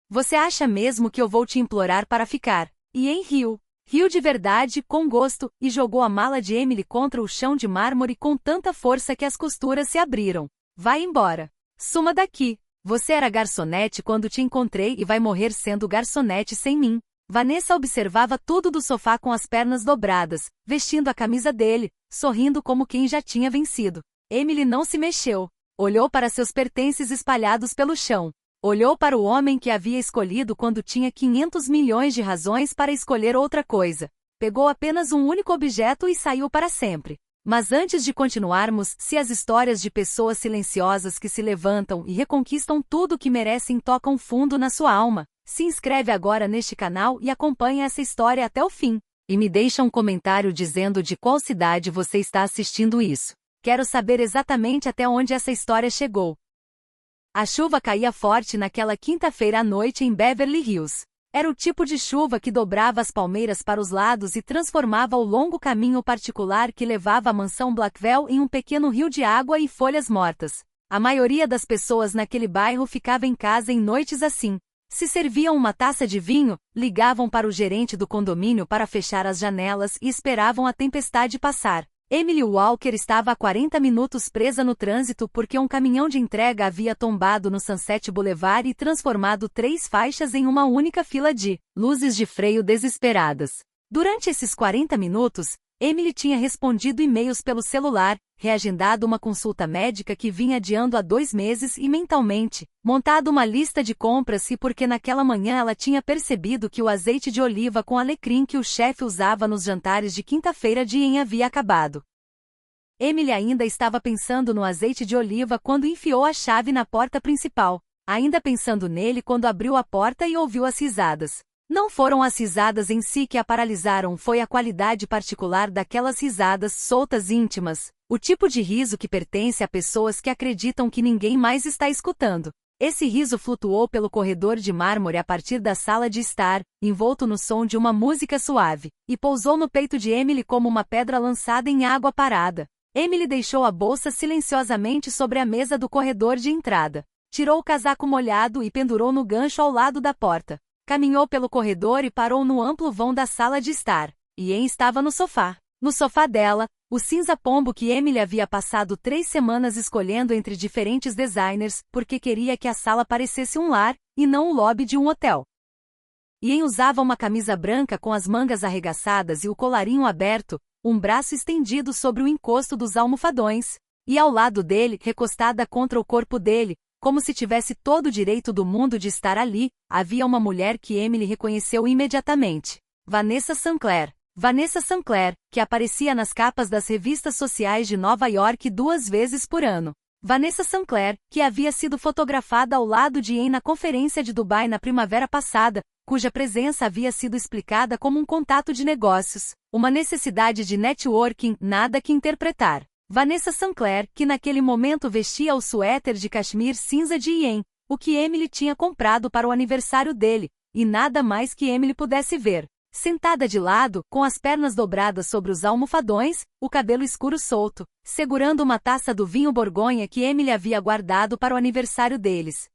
Você acha mesmo que eu vou te implorar para ficar? Ian riu. Riu de verdade, com gosto, e jogou a mala de Emily contra o chão de mármore com tanta força que as costuras se abriram. Vai embora. Suma daqui. Você era garçonete quando te encontrei e vai morrer sendo garçonete sem mim. Vanessa observava tudo do sofá com as pernas dobradas, vestindo a camisa dele, sorrindo como quem já tinha vencido. Emily não se mexeu. Olhou para seus pertences espalhados pelo chão. Olhou para o homem que havia escolhido quando tinha 500 milhões de razões para escolher outra coisa. Pegou apenas um único objeto e saiu para sempre. Mas antes de continuarmos, se as histórias de pessoas silenciosas que se levantam e reconquistam tudo o que merecem tocam fundo na sua alma, se inscreve agora neste canal e acompanha essa história até o fim. E me deixa um comentário dizendo de qual cidade você está assistindo isso. Quero saber exatamente até onde essa história chegou. A chuva caía forte naquela quinta-feira à noite em Beverly Hills. Era o tipo de chuva que dobrava as palmeiras para os lados e transformava o longo caminho particular que levava à mansão Blackwell em um pequeno rio de água e folhas mortas. A maioria das pessoas naquele bairro ficava em casa em noites assim. Se serviam uma taça de vinho, ligavam para o gerente do condomínio para fechar as janelas e esperavam a tempestade passar. Emily Walker estava há 40 minutos presa no trânsito porque um caminhão de entrega havia tombado no Sunset Boulevard e transformado 3 faixas em uma única fila de luzes de freio desesperadas. Durante esses 40 minutos, Emily tinha respondido e-mails pelo celular, reagendado uma consulta médica que vinha adiando há 2 meses e mentalmente, montado uma lista de compras e porque naquela manhã ela tinha percebido que o azeite de oliva com alecrim que o chefe usava nos jantares de quinta-feira de Ian havia acabado. Emily ainda estava pensando no azeite de oliva quando enfiou a chave na porta principal, ainda pensando nele quando abriu a porta e ouviu as risadas. Não foram as risadas em si que a paralisaram, foi a qualidade particular daquelas risadas soltas íntimas, o tipo de riso que pertence a pessoas que acreditam que ninguém mais está escutando. Esse riso flutuou pelo corredor de mármore a partir da sala de estar, envolto no som de uma música suave, e pousou no peito de Emily como uma pedra lançada em água parada. Emily deixou a bolsa silenciosamente sobre a mesa do corredor de entrada. Tirou o casaco molhado e pendurou no gancho ao lado da porta. Caminhou pelo corredor e parou no amplo vão da sala de estar. Ian estava no sofá. No sofá dela, o cinza pombo que Emily havia passado 3 semanas escolhendo entre diferentes designers, porque queria que a sala parecesse um lar, e não o lobby de um hotel. Ian usava uma camisa branca com as mangas arregaçadas e o colarinho aberto, um braço estendido sobre o encosto dos almofadões, e ao lado dele, recostada contra o corpo dele, como se tivesse todo o direito do mundo de estar ali, havia uma mulher que Emily reconheceu imediatamente. Vanessa Sinclair. Vanessa Sinclair, que aparecia nas capas das revistas sociais de Nova York 2 vezes por ano. Vanessa Sinclair, que havia sido fotografada ao lado de Ian na conferência de Dubai na primavera passada, cuja presença havia sido explicada como um contato de negócios, uma necessidade de networking, nada que interpretar. Vanessa Sinclair, que naquele momento vestia o suéter de cachemir cinza de Ian, o que Emily tinha comprado para o aniversário dele, e nada mais que Emily pudesse ver. Sentada de lado, com as pernas dobradas sobre os almofadões, o cabelo escuro solto, segurando uma taça do vinho Borgonha que Emily havia guardado para o aniversário deles.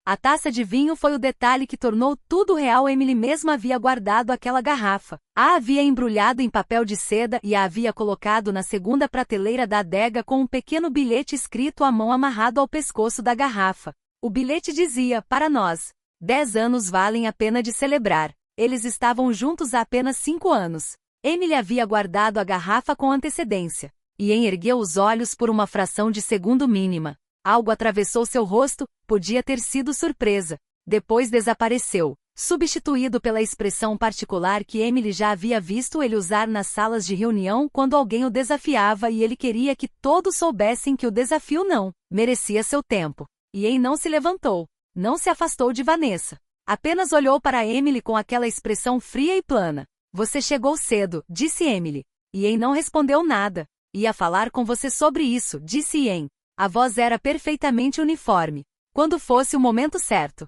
A taça de vinho foi o detalhe que tornou tudo real. Emily mesma havia guardado aquela garrafa. A havia embrulhado em papel de seda e a havia colocado na segunda prateleira da adega com um pequeno bilhete escrito à mão amarrado ao pescoço da garrafa. O bilhete dizia, para nós, 10 anos valem a pena de celebrar. Eles estavam juntos há apenas 5 anos. Emily havia guardado a garrafa com antecedência. Ian ergueu os olhos por uma fração de segundo mínima. Algo atravessou seu rosto, podia ter sido surpresa. Depois desapareceu, substituído pela expressão particular que Emily já havia visto ele usar nas salas de reunião quando alguém o desafiava e ele queria que todos soubessem que o desafio não merecia seu tempo. Ian não se levantou, não se afastou de Vanessa. Apenas olhou para Emily com aquela expressão fria e plana. Você chegou cedo, disse Emily. Ian não respondeu nada. Ia falar com você sobre isso, disse Ian. A voz era perfeitamente uniforme. Quando fosse o momento certo.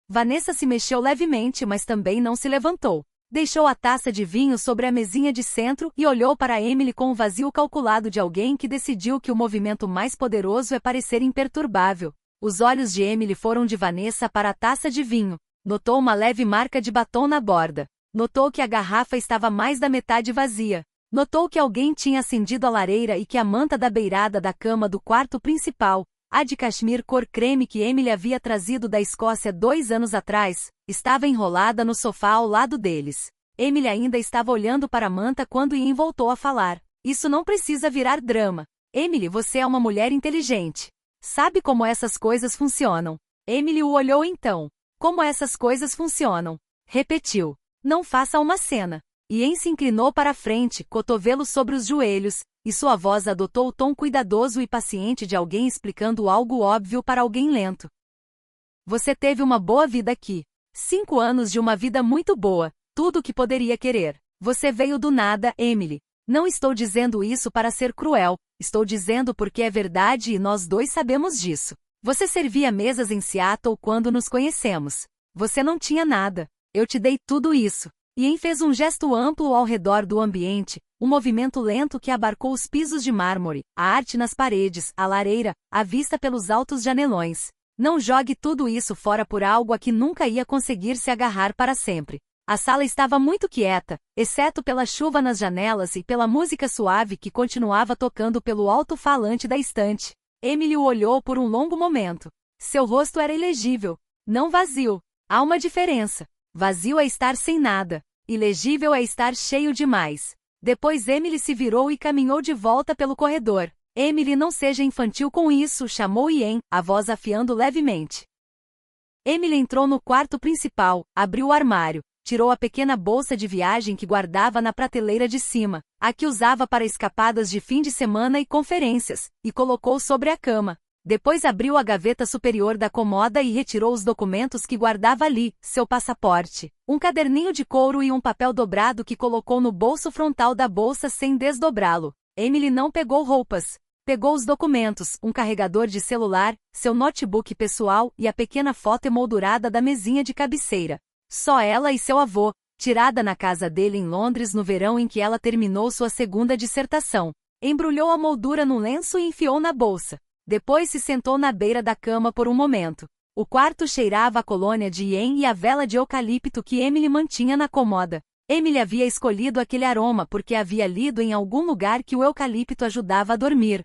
Vanessa se mexeu levemente, mas também não se levantou. Deixou a taça de vinho sobre a mesinha de centro e olhou para Emily com o vazio calculado de alguém que decidiu que o movimento mais poderoso é parecer imperturbável. Os olhos de Emily foram de Vanessa para a taça de vinho. Notou uma leve marca de batom na borda. Notou que a garrafa estava mais da metade vazia. Notou que alguém tinha acendido a lareira e que a manta da beirada da cama do quarto principal, a de cachemir cor creme que Emily havia trazido da Escócia 2 anos atrás, estava enrolada no sofá ao lado deles. Emily ainda estava olhando para a manta quando Ian voltou a falar. Isso não precisa virar drama. Emily, você é uma mulher inteligente. Sabe como essas coisas funcionam. Emily o olhou então. Como essas coisas funcionam? Repetiu. Não faça uma cena. Ian se inclinou para a frente, cotovelo sobre os joelhos, e sua voz adotou o tom cuidadoso e paciente de alguém explicando algo óbvio para alguém lento. Você teve uma boa vida aqui. 5 anos de uma vida muito boa, tudo o que poderia querer. Você veio do nada, Emily. Não estou dizendo isso para ser cruel, estou dizendo porque é verdade e nós dois sabemos disso. Você servia mesas em Seattle quando nos conhecemos. Você não tinha nada. Eu te dei tudo isso. Ian fez um gesto amplo ao redor do ambiente, um movimento lento que abarcou os pisos de mármore, a arte nas paredes, a lareira, a vista pelos altos janelões. Não jogue tudo isso fora por algo a que nunca ia conseguir se agarrar para sempre. A sala estava muito quieta, exceto pela chuva nas janelas e pela música suave que continuava tocando pelo alto-falante da estante. Emily o olhou por um longo momento. Seu rosto era ilegível, não vazio. Há uma diferença. Vazio é estar sem nada. Ilegível é estar cheio demais. Depois Emily se virou e caminhou de volta pelo corredor. Emily, não seja infantil com isso, chamou Ian, a voz afiando levemente. Emily entrou no quarto principal, abriu o armário, tirou a pequena bolsa de viagem que guardava na prateleira de cima, a que usava para escapadas de fim de semana e conferências, e colocou sobre a cama. Depois abriu a gaveta superior da cômoda e retirou os documentos que guardava ali, seu passaporte, um caderninho de couro e um papel dobrado que colocou no bolso frontal da bolsa sem desdobrá-lo. Emily não pegou roupas. Pegou os documentos, um carregador de celular, seu notebook pessoal e a pequena foto emoldurada da mesinha de cabeceira. Só ela e seu avô, tirada na casa dele em Londres no verão em que ela terminou sua segunda dissertação. Embrulhou a moldura no lenço e enfiou na bolsa. Depois se sentou na beira da cama por um momento. O quarto cheirava a colônia de Ian e a vela de eucalipto que Emily mantinha na cômoda. Emily havia escolhido aquele aroma porque havia lido em algum lugar que o eucalipto ajudava a dormir.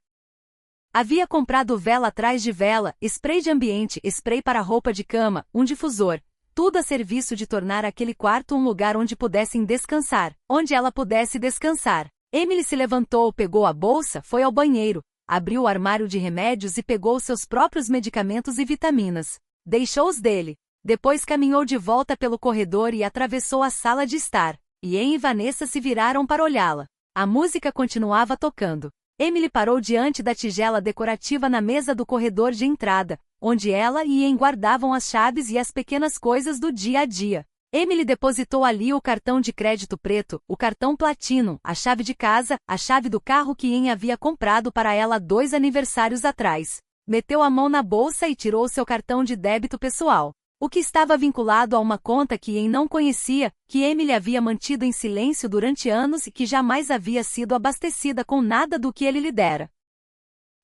Havia comprado vela atrás de vela, spray de ambiente, spray para roupa de cama, um difusor. Tudo a serviço de tornar aquele quarto um lugar onde pudessem descansar, onde ela pudesse descansar. Emily se levantou, pegou a bolsa, foi ao banheiro, abriu o armário de remédios e pegou seus próprios medicamentos e vitaminas. Deixou-os dele. Depois caminhou de volta pelo corredor e atravessou a sala de estar. Ian e Vanessa se viraram para olhá-la. A música continuava tocando. Emily parou diante da tigela decorativa na mesa do corredor de entrada, onde ela e Ian guardavam as chaves e as pequenas coisas do dia a dia. Emily depositou ali o cartão de crédito preto, o cartão platino, a chave de casa, a chave do carro que Ian havia comprado para ela 2 aniversários atrás. Meteu a mão na bolsa e tirou seu cartão de débito pessoal, o que estava vinculado a uma conta que Ian não conhecia, que Emily havia mantido em silêncio durante anos e que jamais havia sido abastecida com nada do que ele lhe dera.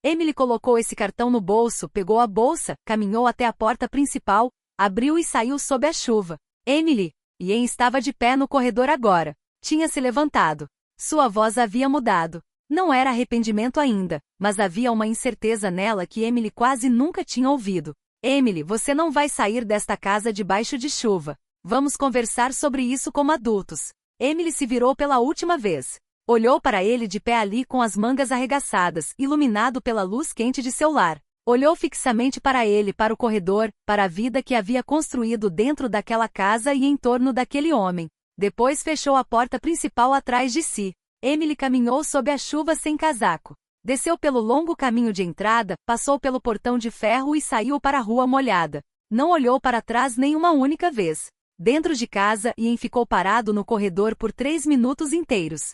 Emily colocou esse cartão no bolso, pegou a bolsa, caminhou até a porta principal, abriu e saiu sob a chuva. Emily! Ian estava de pé no corredor agora. Tinha se levantado. Sua voz havia mudado. Não era arrependimento ainda, mas havia uma incerteza nela que Emily quase nunca tinha ouvido. Emily, você não vai sair desta casa debaixo de chuva. Vamos conversar sobre isso como adultos. Emily se virou pela última vez. Olhou para ele de pé ali com as mangas arregaçadas, iluminado pela luz quente de seu lar. Olhou fixamente para ele, para o corredor, para a vida que havia construído dentro daquela casa e em torno daquele homem. Depois fechou a porta principal atrás de si. Emily caminhou sob a chuva sem casaco. Desceu pelo longo caminho de entrada, passou pelo portão de ferro e saiu para a rua molhada. Não olhou para trás nenhuma única vez. Dentro de casa, Ian ficou parado no corredor por 3 minutos inteiros.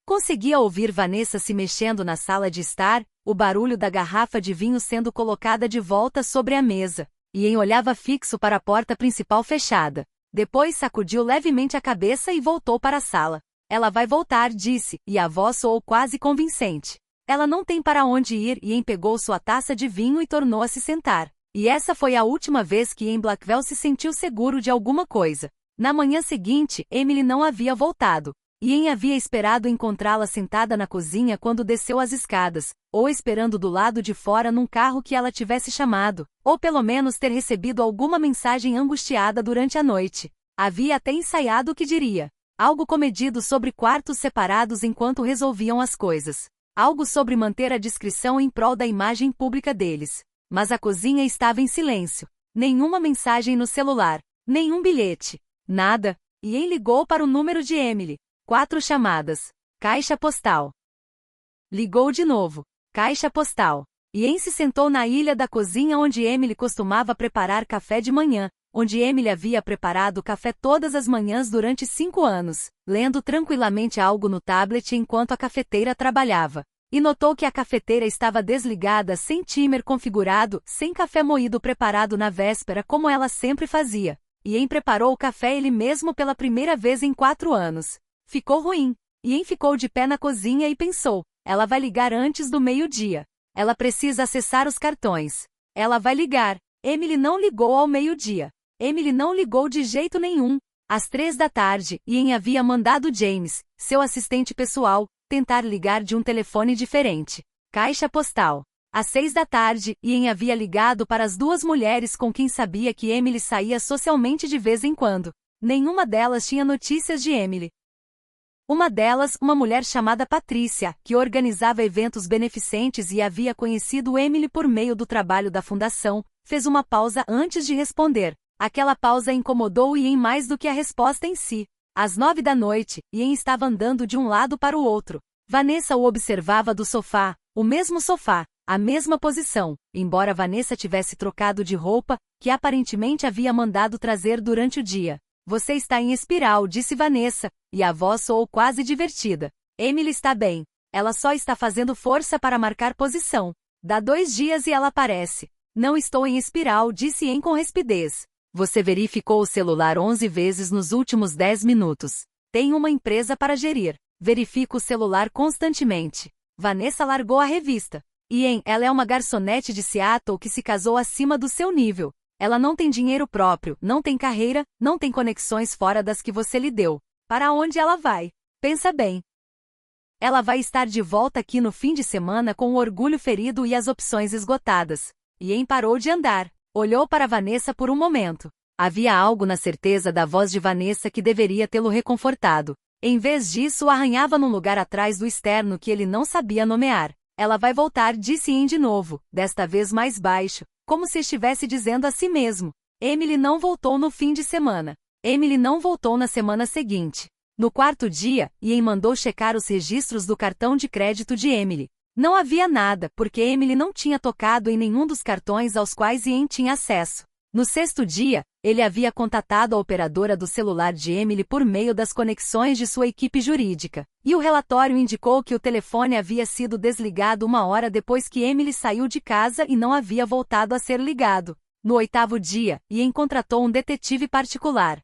Conseguia ouvir Vanessa se mexendo na sala de estar, o barulho da garrafa de vinho sendo colocada de volta sobre a mesa. Ian olhava fixo para a porta principal fechada. Depois sacudiu levemente a cabeça e voltou para a sala. Ela vai voltar, disse, e a voz soou quase convincente. Ela não tem para onde ir e pegou sua taça de vinho e tornou a se sentar. E essa foi a última vez que em Blackwell se sentiu seguro de alguma coisa. Na manhã seguinte, Emily não havia voltado. Ian havia esperado encontrá-la sentada na cozinha quando desceu as escadas, ou esperando do lado de fora num carro que ela tivesse chamado, ou pelo menos ter recebido alguma mensagem angustiada durante a noite. Havia até ensaiado o que diria. Algo comedido sobre quartos separados enquanto resolviam as coisas. Algo sobre manter a discrição em prol da imagem pública deles. Mas a cozinha estava em silêncio. Nenhuma mensagem no celular. Nenhum bilhete. Nada. Ian ligou para o número de Emily. 4 chamadas. Caixa postal. Ligou de novo. Caixa postal. Ian se sentou na ilha da cozinha onde Emily costumava preparar café de manhã, onde Emily havia preparado café todas as manhãs durante 5 anos, lendo tranquilamente algo no tablet enquanto a cafeteira trabalhava. E notou que a cafeteira estava desligada, sem timer configurado, sem café moído preparado na véspera como ela sempre fazia. Ian preparou o café ele mesmo pela primeira vez em 4 anos. Ficou ruim. Ian ficou de pé na cozinha e pensou, ela vai ligar antes do meio-dia. Ela precisa acessar os cartões. Ela vai ligar. Emily não ligou ao meio-dia. Emily não ligou de jeito nenhum. Às 3 da tarde, Ian havia mandado James, seu assistente pessoal, tentar ligar de um telefone diferente. Caixa postal. Às 6 da tarde, Ian havia ligado para as 2 mulheres com quem sabia que Emily saía socialmente de vez em quando. Nenhuma delas tinha notícias de Emily. Uma delas, uma mulher chamada Patrícia, que organizava eventos beneficentes e havia conhecido Emily por meio do trabalho da fundação, fez uma pausa antes de responder. Aquela pausa incomodou Ian mais do que a resposta em si. Às 9 da noite, Ian estava andando de um lado para o outro. Vanessa o observava do sofá, o mesmo sofá, a mesma posição, embora Vanessa tivesse trocado de roupa, que aparentemente havia mandado trazer durante o dia. Você está em espiral, disse Vanessa, e a voz soou quase divertida. Emily está bem. Ela só está fazendo força para marcar posição. Dá 2 dias e ela aparece. Não estou em espiral, disse Ian com rispidez. Você verificou o celular 11 vezes nos últimos 10 minutos. Tenho uma empresa para gerir. Verifico o celular constantemente. Vanessa largou a revista. Ian, ela é uma garçonete de Seattle que se casou acima do seu nível. Ela não tem dinheiro próprio, não tem carreira, não tem conexões fora das que você lhe deu. Para onde ela vai? Pensa bem. Ela vai estar de volta aqui no fim de semana com o orgulho ferido e as opções esgotadas. Ian parou de andar. Olhou para Vanessa por um momento. Havia algo na certeza da voz de Vanessa que deveria tê-lo reconfortado. Em vez disso, arranhava num lugar atrás do externo que ele não sabia nomear. Ela vai voltar, disse Ian de novo, desta vez mais baixo, como se estivesse dizendo a si mesmo. Emily não voltou no fim de semana. Emily não voltou na semana seguinte. No 4º dia, Ian mandou checar os registros do cartão de crédito de Emily. Não havia nada, porque Emily não tinha tocado em nenhum dos cartões aos quais Ian tinha acesso. No 6º dia, ele havia contatado a operadora do celular de Emily por meio das conexões de sua equipe jurídica, e o relatório indicou que o telefone havia sido desligado 1 hora depois que Emily saiu de casa e não havia voltado a ser ligado. No 8º dia, Ian contratou um detetive particular.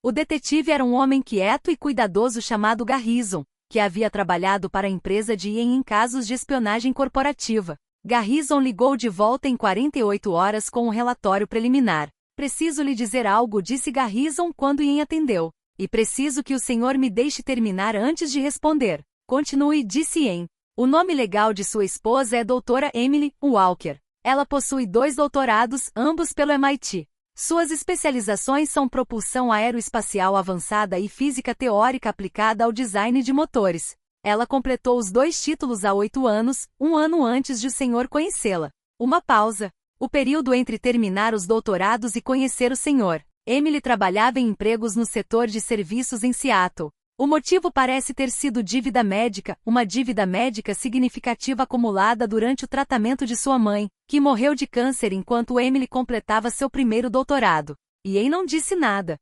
O detetive era um homem quieto e cuidadoso chamado Garrison, que havia trabalhado para a empresa de Ian em casos de espionagem corporativa. Garrison ligou de volta em 48 horas com um relatório preliminar. Preciso lhe dizer algo, disse Garrison quando Ian atendeu. E preciso que o senhor me deixe terminar antes de responder. Continue, disse Ian. O nome legal de sua esposa é Doutora Emily Walker. Ela possui 2 doutorados, ambos pelo MIT. Suas especializações são propulsão aeroespacial avançada e física teórica aplicada ao design de motores. Ela completou os 2 títulos há 8 anos, 1 ano antes de o senhor conhecê-la. Uma pausa. O período entre terminar os doutorados e conhecer o senhor. Emily trabalhava em empregos no setor de serviços em Seattle. O motivo parece ter sido dívida médica, uma dívida médica significativa acumulada durante o tratamento de sua mãe, que morreu de câncer enquanto Emily completava seu 1º doutorado. Ian não disse nada.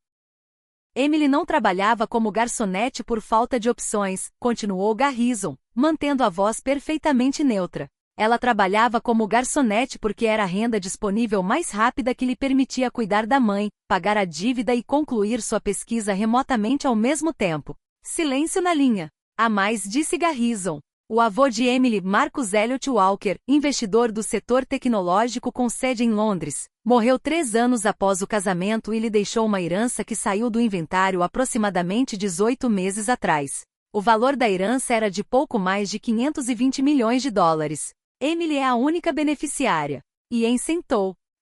Emily não trabalhava como garçonete por falta de opções, continuou Garrison, mantendo a voz perfeitamente neutra. Ela trabalhava como garçonete porque era a renda disponível mais rápida que lhe permitia cuidar da mãe, pagar a dívida e concluir sua pesquisa remotamente ao mesmo tempo. Silêncio na linha. A mais, disse Garrison. O avô de Emily, Marcus Elliot Walker, investidor do setor tecnológico com sede em Londres, morreu 3 anos após o casamento e lhe deixou uma herança que saiu do inventário aproximadamente 18 meses atrás. O valor da herança era de pouco mais de 520 milhões de dólares. Emily é a única beneficiária. Ian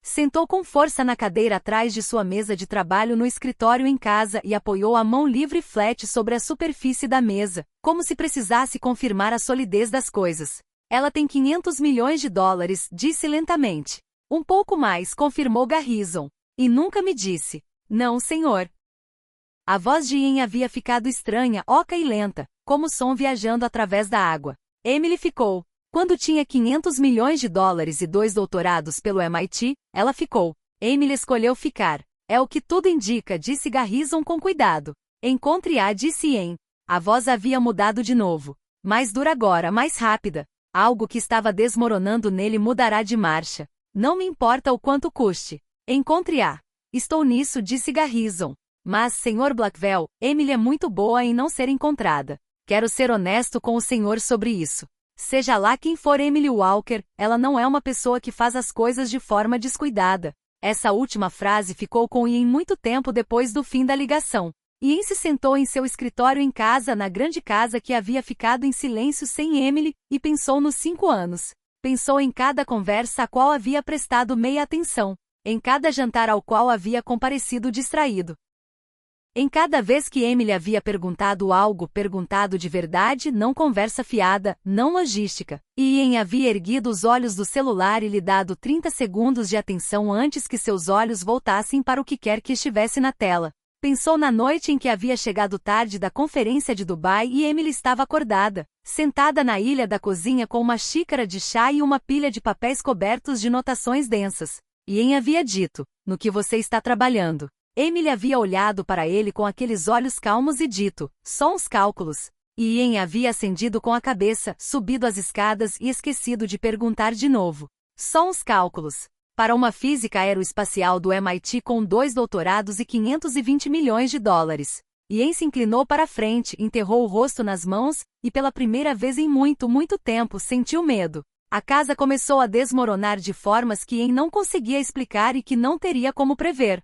sentou com força na cadeira atrás de sua mesa de trabalho no escritório em casa e apoiou a mão livre flat sobre a superfície da mesa, como se precisasse confirmar a solidez das coisas. Ela tem 500 milhões de dólares, disse lentamente. Um pouco mais, confirmou Garrison. E nunca me disse. Não, senhor. A voz de Ian havia ficado estranha, oca e lenta, como som viajando através da água. Emily ficou. Quando tinha 500 milhões de dólares e 2 doutorados pelo MIT, ela ficou. Emily escolheu ficar. É o que tudo indica, disse Garrison com cuidado. Encontre-a, disse Ian. A voz havia mudado de novo. Mais dura agora, mais rápida. Algo que estava desmoronando nele mudará de marcha. Não me importa o quanto custe. Encontre-a. Estou nisso, disse Garrison. Mas, Sr. Blackwell, Emily é muito boa em não ser encontrada. Quero ser honesto com o senhor sobre isso. Seja lá quem for Emily Walker, ela não é uma pessoa que faz as coisas de forma descuidada. Essa última frase ficou com Ian muito tempo depois do fim da ligação. Ian se sentou em seu escritório em casa, na grande casa que havia ficado em silêncio sem Emily, e pensou nos 5 anos. Pensou em cada conversa a qual havia prestado meia atenção, em cada jantar ao qual havia comparecido distraído. Em cada vez que Emily havia perguntado algo, perguntado de verdade, não conversa fiada, não logística, e Ian havia erguido os olhos do celular e lhe dado 30 segundos de atenção antes que seus olhos voltassem para o que quer que estivesse na tela. Pensou na noite em que havia chegado tarde da conferência de Dubai e Emily estava acordada, sentada na ilha da cozinha com uma xícara de chá e uma pilha de papéis cobertos de notações densas. Ian havia dito, no que você está trabalhando. Emily havia olhado para ele com aqueles olhos calmos e dito, só uns cálculos. E Ian havia acendido com a cabeça, subido as escadas e esquecido de perguntar de novo. Só uns cálculos. Para uma física aeroespacial do MIT com 2 doutorados e 520 milhões de dólares. Ian se inclinou para a frente, enterrou o rosto nas mãos, e pela primeira vez em muito, muito tempo sentiu medo. A casa começou a desmoronar de formas que Ian não conseguia explicar e que não teria como prever.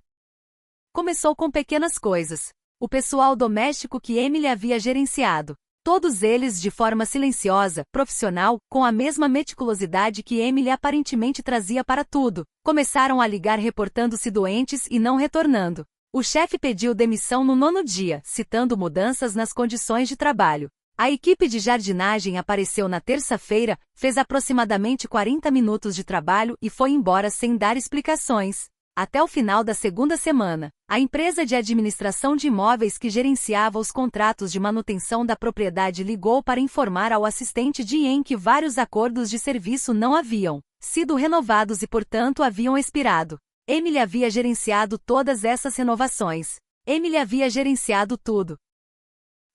Começou com pequenas coisas. O pessoal doméstico que Emily havia gerenciado. Todos eles de forma silenciosa, profissional, com a mesma meticulosidade que Emily aparentemente trazia para tudo. Começaram a ligar reportando-se doentes e não retornando. O chefe pediu demissão no 9º dia, citando mudanças nas condições de trabalho. A equipe de jardinagem apareceu na terça-feira, fez aproximadamente 40 minutos de trabalho e foi embora sem dar explicações. Até o final da segunda semana, a empresa de administração de imóveis que gerenciava os contratos de manutenção da propriedade ligou para informar ao assistente de Ian que vários acordos de serviço não haviam sido renovados e, portanto, haviam expirado. Emily havia gerenciado todas essas renovações. Emily havia gerenciado tudo.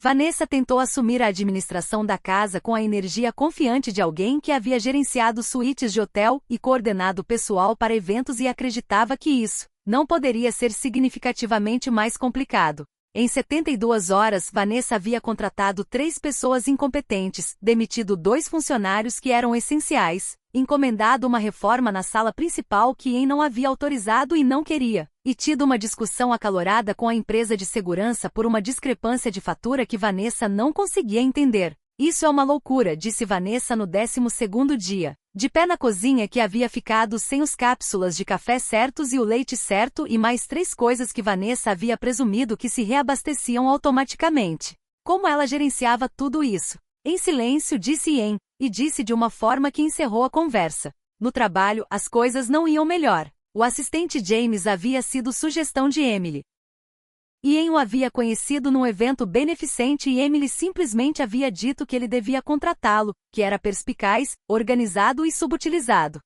Vanessa tentou assumir a administração da casa com a energia confiante de alguém que havia gerenciado suítes de hotel e coordenado pessoal para eventos e acreditava que isso não poderia ser significativamente mais complicado. Em 72 horas, Vanessa havia contratado 3 pessoas incompetentes, demitido 2 funcionários que eram essenciais, encomendado uma reforma na sala principal que Ian não havia autorizado e não queria, e tido uma discussão acalorada com a empresa de segurança por uma discrepância de fatura que Vanessa não conseguia entender. Isso é uma loucura, disse Vanessa no 12º dia, de pé na cozinha que havia ficado sem os cápsulas de café certos e o leite certo e mais 3 coisas que Vanessa havia presumido que se reabasteciam automaticamente. Como ela gerenciava tudo isso? Em silêncio, disse Ian, e disse de uma forma que encerrou a conversa. No trabalho, as coisas não iam melhor. O assistente James havia sido sugestão de Emily. Ian o havia conhecido num evento beneficente e Emily simplesmente havia dito que ele devia contratá-lo, que era perspicaz, organizado e subutilizado.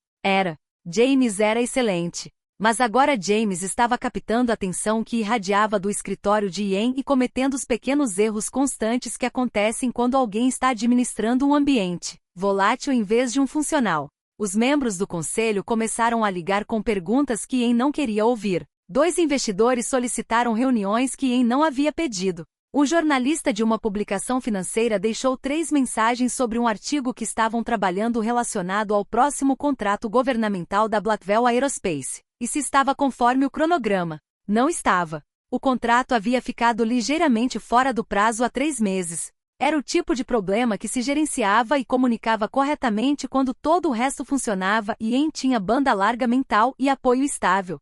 James era excelente. Mas agora James estava captando a atenção que irradiava do escritório de Ian e cometendo os pequenos erros constantes que acontecem quando alguém está administrando um ambiente volátil em vez de um funcional. Os membros do conselho começaram a ligar com perguntas que Ian não queria ouvir. 2 investidores solicitaram reuniões que Ian não havia pedido. O jornalista de uma publicação financeira deixou 3 mensagens sobre um artigo que estavam trabalhando relacionado ao próximo contrato governamental da Blackwell Aerospace, e se estava conforme o cronograma. Não estava. O contrato havia ficado ligeiramente fora do prazo há 3 meses. Era o tipo de problema que se gerenciava e comunicava corretamente quando todo o resto funcionava e tinha banda larga mental e apoio estável.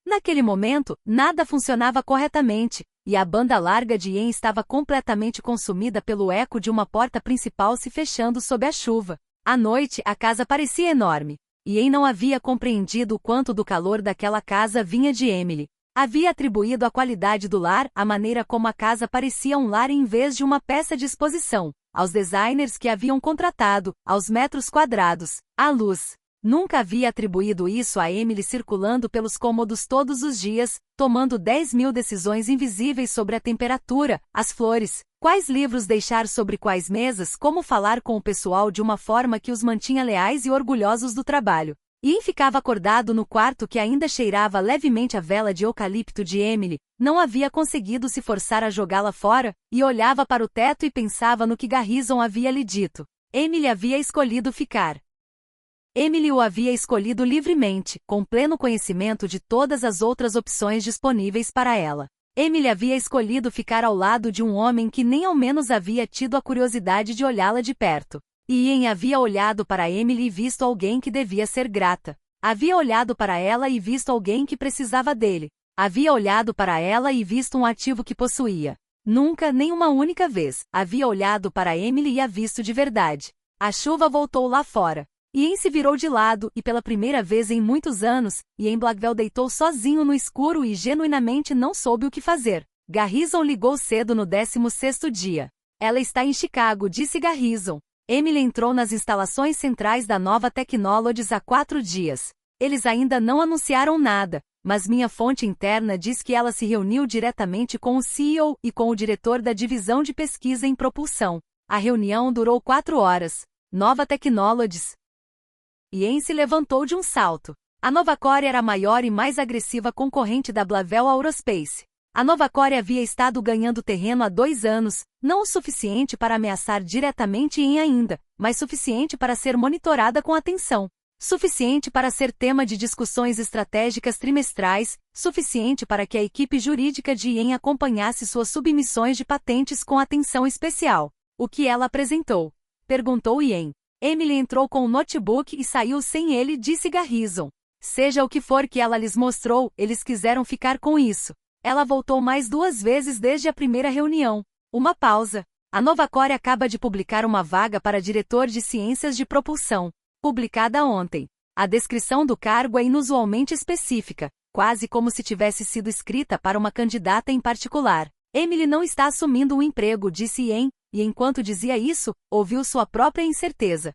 Naquele momento, nada funcionava corretamente, e a banda larga de Ian estava completamente consumida pelo eco de uma porta principal se fechando sob a chuva. À noite, a casa parecia enorme. Ian não havia compreendido o quanto do calor daquela casa vinha de Emily. Havia atribuído a qualidade do lar, a maneira como a casa parecia um lar em vez de uma peça de exposição, aos designers que haviam contratado, aos metros quadrados, à luz. Nunca havia atribuído isso a Emily circulando pelos cômodos todos os dias, tomando 10.000 decisões invisíveis sobre a temperatura, as flores, quais livros deixar sobre quais mesas, como falar com o pessoal de uma forma que os mantinha leais e orgulhosos do trabalho. Ian ficava acordado no quarto que ainda cheirava levemente a vela de eucalipto de Emily, não havia conseguido se forçar a jogá-la fora, e olhava para o teto e pensava no que Garrison havia lhe dito. Emily havia escolhido ficar. Emily o havia escolhido livremente, com pleno conhecimento de todas as outras opções disponíveis para ela. Emily havia escolhido ficar ao lado de um homem que nem ao menos havia tido a curiosidade de olhá-la de perto. E Ian havia olhado para Emily e visto alguém que devia ser grata. Havia olhado para ela e visto alguém que precisava dele. Havia olhado para ela e visto um ativo que possuía. Nunca, nem uma única vez, havia olhado para Emily e a visto de verdade. A chuva voltou lá fora. Ian se virou de lado e pela primeira vez em muitos anos, Ian Blackwell deitou sozinho no escuro e genuinamente não soube o que fazer. Garrison ligou cedo no 16º dia. Ela está em Chicago, disse Garrison. Emily entrou nas instalações centrais da Nova Technologies há 4 dias. Eles ainda não anunciaram nada, mas minha fonte interna diz que ela se reuniu diretamente com o CEO e com o diretor da divisão de pesquisa em propulsão. A reunião durou 4 horas. Nova Technologies. Ian se levantou de um salto. A Novacore era a maior e mais agressiva concorrente da Blackwell Aerospace. A Novacore havia estado ganhando terreno há 2 anos, não o suficiente para ameaçar diretamente Ian ainda, mas suficiente para ser monitorada com atenção. Suficiente para ser tema de discussões estratégicas trimestrais, suficiente para que a equipe jurídica de Ian acompanhasse suas submissões de patentes com atenção especial. O que ela apresentou? Perguntou Ian. Emily entrou com o notebook e saiu sem ele, disse Garrison. Seja o que for que ela lhes mostrou, eles quiseram ficar com isso. Ela voltou mais 2 vezes desde a primeira reunião. Uma pausa. A Novacore acaba de publicar uma vaga para diretor de ciências de propulsão. Publicada ontem. A descrição do cargo é inusualmente específica, quase como se tivesse sido escrita para uma candidata em particular. Emily não está assumindo um emprego, disse Ian, e enquanto dizia isso, ouviu sua própria incerteza.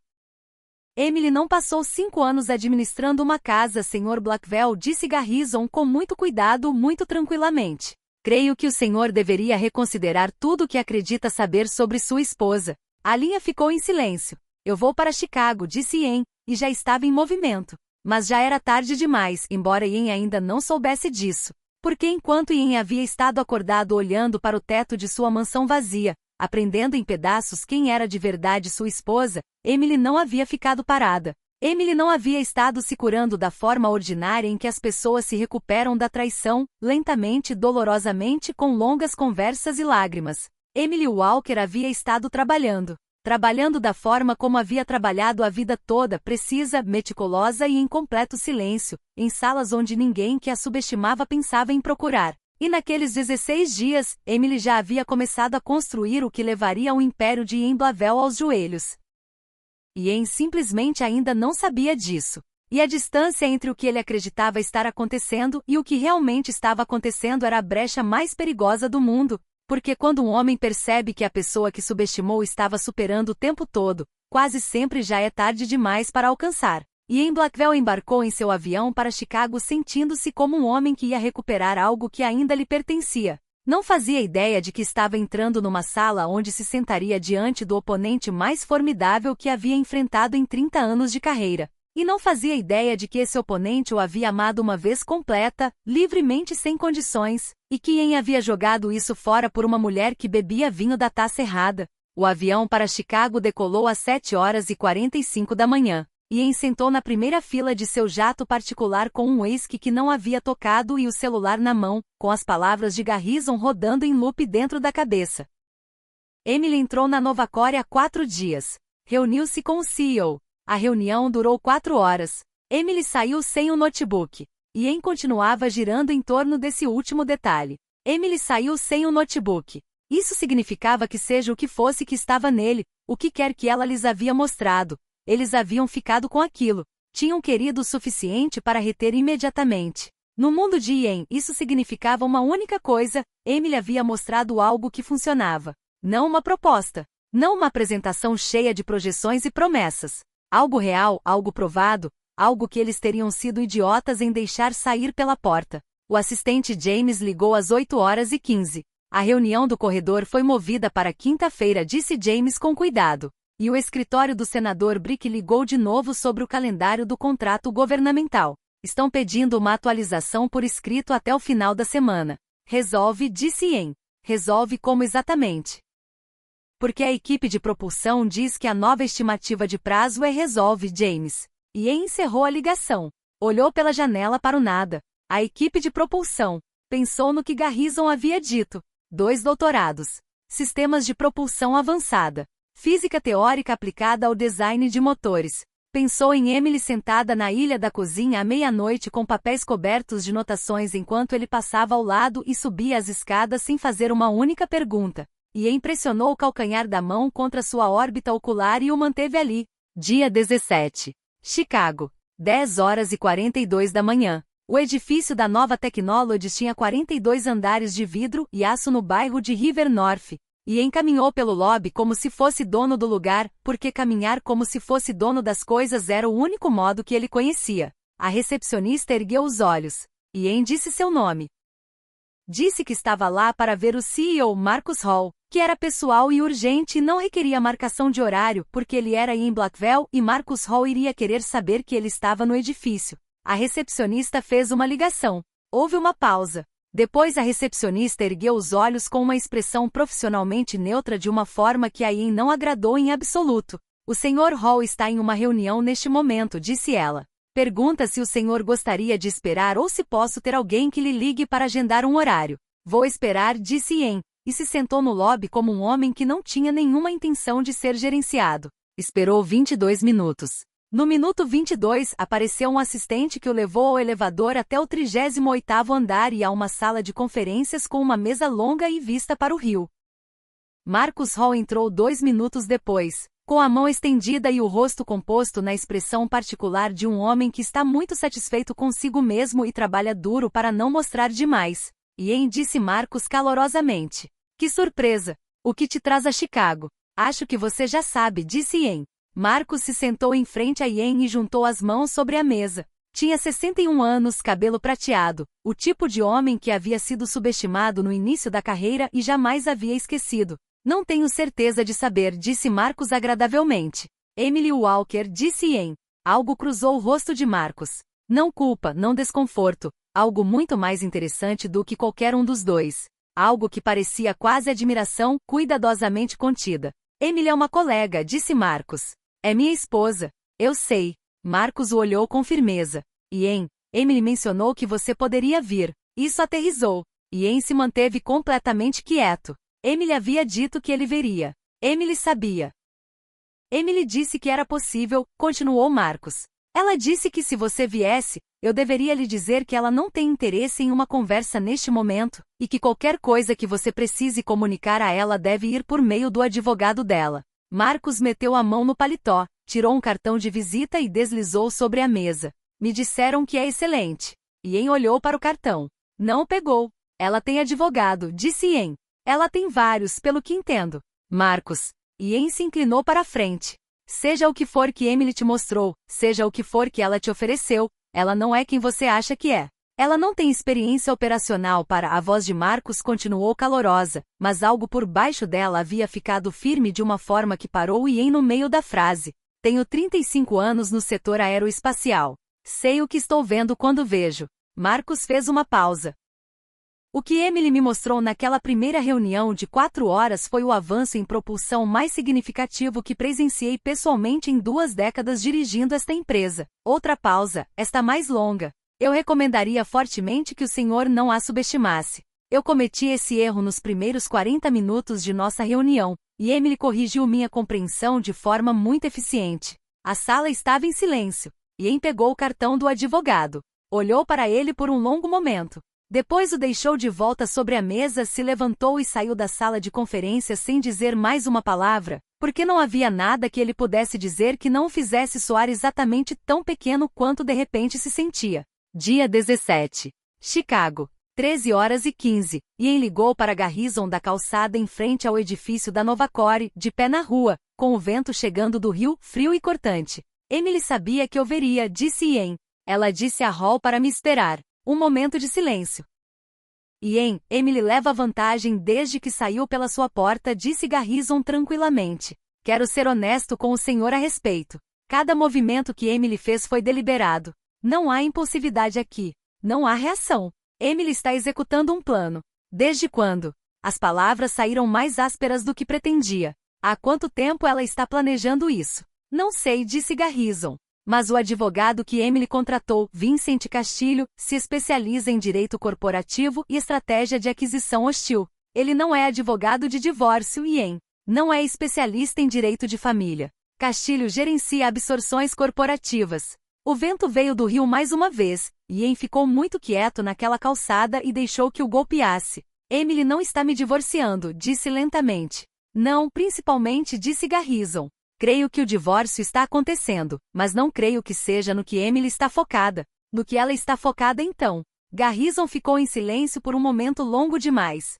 Emily não passou 5 anos administrando uma casa, Sr. Blackwell, disse Garrison com muito cuidado, muito tranquilamente. Creio que o senhor deveria reconsiderar tudo o que acredita saber sobre sua esposa. A linha ficou em silêncio. Eu vou para Chicago, disse Ian, e já estava em movimento. Mas já era tarde demais, embora Ian ainda não soubesse disso. Porque enquanto Ian havia estado acordado olhando para o teto de sua mansão vazia, aprendendo em pedaços quem era de verdade sua esposa, Emily não havia ficado parada. Emily não havia estado se curando da forma ordinária em que as pessoas se recuperam da traição, lentamente e dolorosamente com longas conversas e lágrimas. Emily Walker havia estado trabalhando da forma como havia trabalhado a vida toda, precisa, meticulosa e em completo silêncio, em salas onde ninguém que a subestimava pensava em procurar. E naqueles 16 dias, Emily já havia começado a construir o que levaria o império de Ian Blackwell aos joelhos. Ian simplesmente ainda não sabia disso. E a distância entre o que ele acreditava estar acontecendo e o que realmente estava acontecendo era a brecha mais perigosa do mundo, porque quando um homem percebe que a pessoa que subestimou estava superando o tempo todo, quase sempre já é tarde demais para alcançar. Ian Blackwell embarcou em seu avião para Chicago sentindo-se como um homem que ia recuperar algo que ainda lhe pertencia. Não fazia ideia de que estava entrando numa sala onde se sentaria diante do oponente mais formidável que havia enfrentado em 30 anos de carreira. E não fazia ideia de que esse oponente o havia amado uma vez completa, livremente sem condições, e que Ian havia jogado isso fora por uma mulher que bebia vinho da taça errada. O avião para Chicago decolou às 7h45 da manhã. Ian sentou na primeira fila de seu jato particular com um uísque que não havia tocado e o celular na mão, com as palavras de Garrison rodando em loop dentro da cabeça. Emily entrou na Nova Core há 4 dias. Reuniu-se com o CEO. A reunião durou 4 horas. Emily saiu sem o notebook. Ian continuava girando em torno desse último detalhe. Emily saiu sem o notebook. Isso significava que seja o que fosse que estava nele, o que quer que ela lhes havia mostrado, eles haviam ficado com aquilo. Tinham querido o suficiente para reter imediatamente. No mundo de Ian, isso significava uma única coisa: Emily havia mostrado algo que funcionava. Não uma proposta. Não uma apresentação cheia de projeções e promessas. Algo real, algo provado, algo que eles teriam sido idiotas em deixar sair pela porta. O assistente James ligou às 8h15. A reunião do corredor foi movida para quinta-feira, disse James com cuidado. E o escritório do senador Brick ligou de novo sobre o calendário do contrato governamental. Estão pedindo uma atualização por escrito até o final da semana. Resolve, disse Ian. Resolve como exatamente? Porque a equipe de propulsão diz que a nova estimativa de prazo é resolve, James. Ian encerrou a ligação. Olhou pela janela para o nada. A equipe de propulsão. Pensou no que Garrison havia dito. 2 doutorados. Sistemas de propulsão avançada. Física teórica aplicada ao design de motores. Pensou em Emily sentada na ilha da cozinha à meia-noite com papéis cobertos de notações enquanto ele passava ao lado e subia as escadas sem fazer uma única pergunta. E impressionou o calcanhar da mão contra sua órbita ocular e o manteve ali. Dia 17. Chicago. 10h42 da manhã. O edifício da Nova Technologies tinha 42 andares de vidro e aço no bairro de River North. E encaminhou pelo lobby como se fosse dono do lugar, porque caminhar como se fosse dono das coisas era o único modo que ele conhecia. A recepcionista ergueu os olhos. Ian disse seu nome. Disse que estava lá para ver o CEO Marcus Hall, que era pessoal e urgente e não requeria marcação de horário, porque ele era em Blackwell e Marcus Hall iria querer saber que ele estava no edifício. A recepcionista fez uma ligação. Houve uma pausa. Depois a recepcionista ergueu os olhos com uma expressão profissionalmente neutra de uma forma que a Ian não agradou em absoluto. O Sr. Hall está em uma reunião neste momento, disse ela. Pergunta se o senhor gostaria de esperar ou se posso ter alguém que lhe ligue para agendar um horário. Vou esperar, disse Ian, e se sentou no lobby como um homem que não tinha nenhuma intenção de ser gerenciado. Esperou 22 minutos. No minuto 22, apareceu um assistente que o levou ao elevador até o 38º andar e a uma sala de conferências com uma mesa longa e vista para o rio. Marcus Hall entrou 2 minutos depois, com a mão estendida e o rosto composto na expressão particular de um homem que está muito satisfeito consigo mesmo e trabalha duro para não mostrar demais. Ian disse Marcus calorosamente. Que surpresa! O que te traz a Chicago? Acho que você já sabe, disse Ian. Marcus se sentou em frente a Ian e juntou as mãos sobre a mesa. Tinha 61 anos, cabelo prateado, o tipo de homem que havia sido subestimado no início da carreira e jamais havia esquecido. Não tenho certeza de saber, disse Marcus agradavelmente. Emily Walker, disse Ian. Algo cruzou o rosto de Marcus. Não culpa, não desconforto, algo muito mais interessante do que qualquer um dos dois. Algo que parecia quase admiração, cuidadosamente contida. Emily é uma colega, disse Marcus. É minha esposa. Eu sei. Marcus o olhou com firmeza. Ian, Emily mencionou que você poderia vir. Isso aterrizou. Ian se manteve completamente quieto. Emily havia dito que ele veria. Emily sabia. Emily disse que era possível, continuou Marcus. Ela disse que se você viesse, eu deveria lhe dizer que ela não tem interesse em uma conversa neste momento, e que qualquer coisa que você precise comunicar a ela deve ir por meio do advogado dela. Marcus meteu a mão no paletó, tirou um cartão de visita e deslizou sobre a mesa. Me disseram que é excelente. Ian olhou para o cartão. Não o pegou. Ela tem advogado, disse Ian. Ela tem vários, pelo que entendo. Marcus. Ian se inclinou para a frente. Seja o que for que Emily te mostrou, seja o que for que ela te ofereceu, ela não é quem você acha que é. Ela não tem experiência operacional para a voz de Marcus continuou calorosa, mas algo por baixo dela havia ficado firme de uma forma que parou Ian no meio da frase. Tenho 35 anos no setor aeroespacial. Sei o que estou vendo quando vejo. Marcos fez uma pausa. O que Emily me mostrou naquela primeira reunião de 4 horas foi o avanço em propulsão mais significativo que presenciei pessoalmente em 2 décadas dirigindo esta empresa. Outra pausa, esta mais longa. Eu recomendaria fortemente que o senhor não a subestimasse. Eu cometi esse erro nos primeiros 40 minutos de nossa reunião, e Emily corrigiu minha compreensão de forma muito eficiente. A sala estava em silêncio. Ian pegou o cartão do advogado. Olhou para ele por um longo momento. Depois o deixou de volta sobre a mesa, se levantou e saiu da sala de conferências sem dizer mais uma palavra, porque não havia nada que ele pudesse dizer que não o fizesse soar exatamente tão pequeno quanto de repente se sentia. Dia 17. Chicago. 13h15, Ian ligou para Garrison da calçada em frente ao edifício da Novacore, de pé na rua, com o vento chegando do rio, frio e cortante. Emily sabia que eu veria, disse Ian. Ela disse a Hall para me esperar. Um momento de silêncio. Ian, Emily leva vantagem desde que saiu pela sua porta, disse Garrison tranquilamente. Quero ser honesto com o senhor a respeito. Cada movimento que Emily fez foi deliberado. Não há impulsividade aqui. Não há reação. Emily está executando um plano. Desde quando? As palavras saíram mais ásperas do que pretendia. Há quanto tempo ela está planejando isso? Não sei, disse Garrison. Mas o advogado que Emily contratou, Vincent Castilho, se especializa em direito corporativo e estratégia de aquisição hostil. Ele não é advogado de divórcio, Ian. Não é especialista em direito de família. Castilho gerencia absorções corporativas. O vento veio do rio mais uma vez, e Ian ficou muito quieto naquela calçada e deixou que o golpeasse. Emily não está me divorciando, disse lentamente. Não, principalmente, disse Garrison. Creio que o divórcio está acontecendo, mas não creio que seja no que Emily está focada. No que ela está focada então. Garrison ficou em silêncio por um momento longo demais.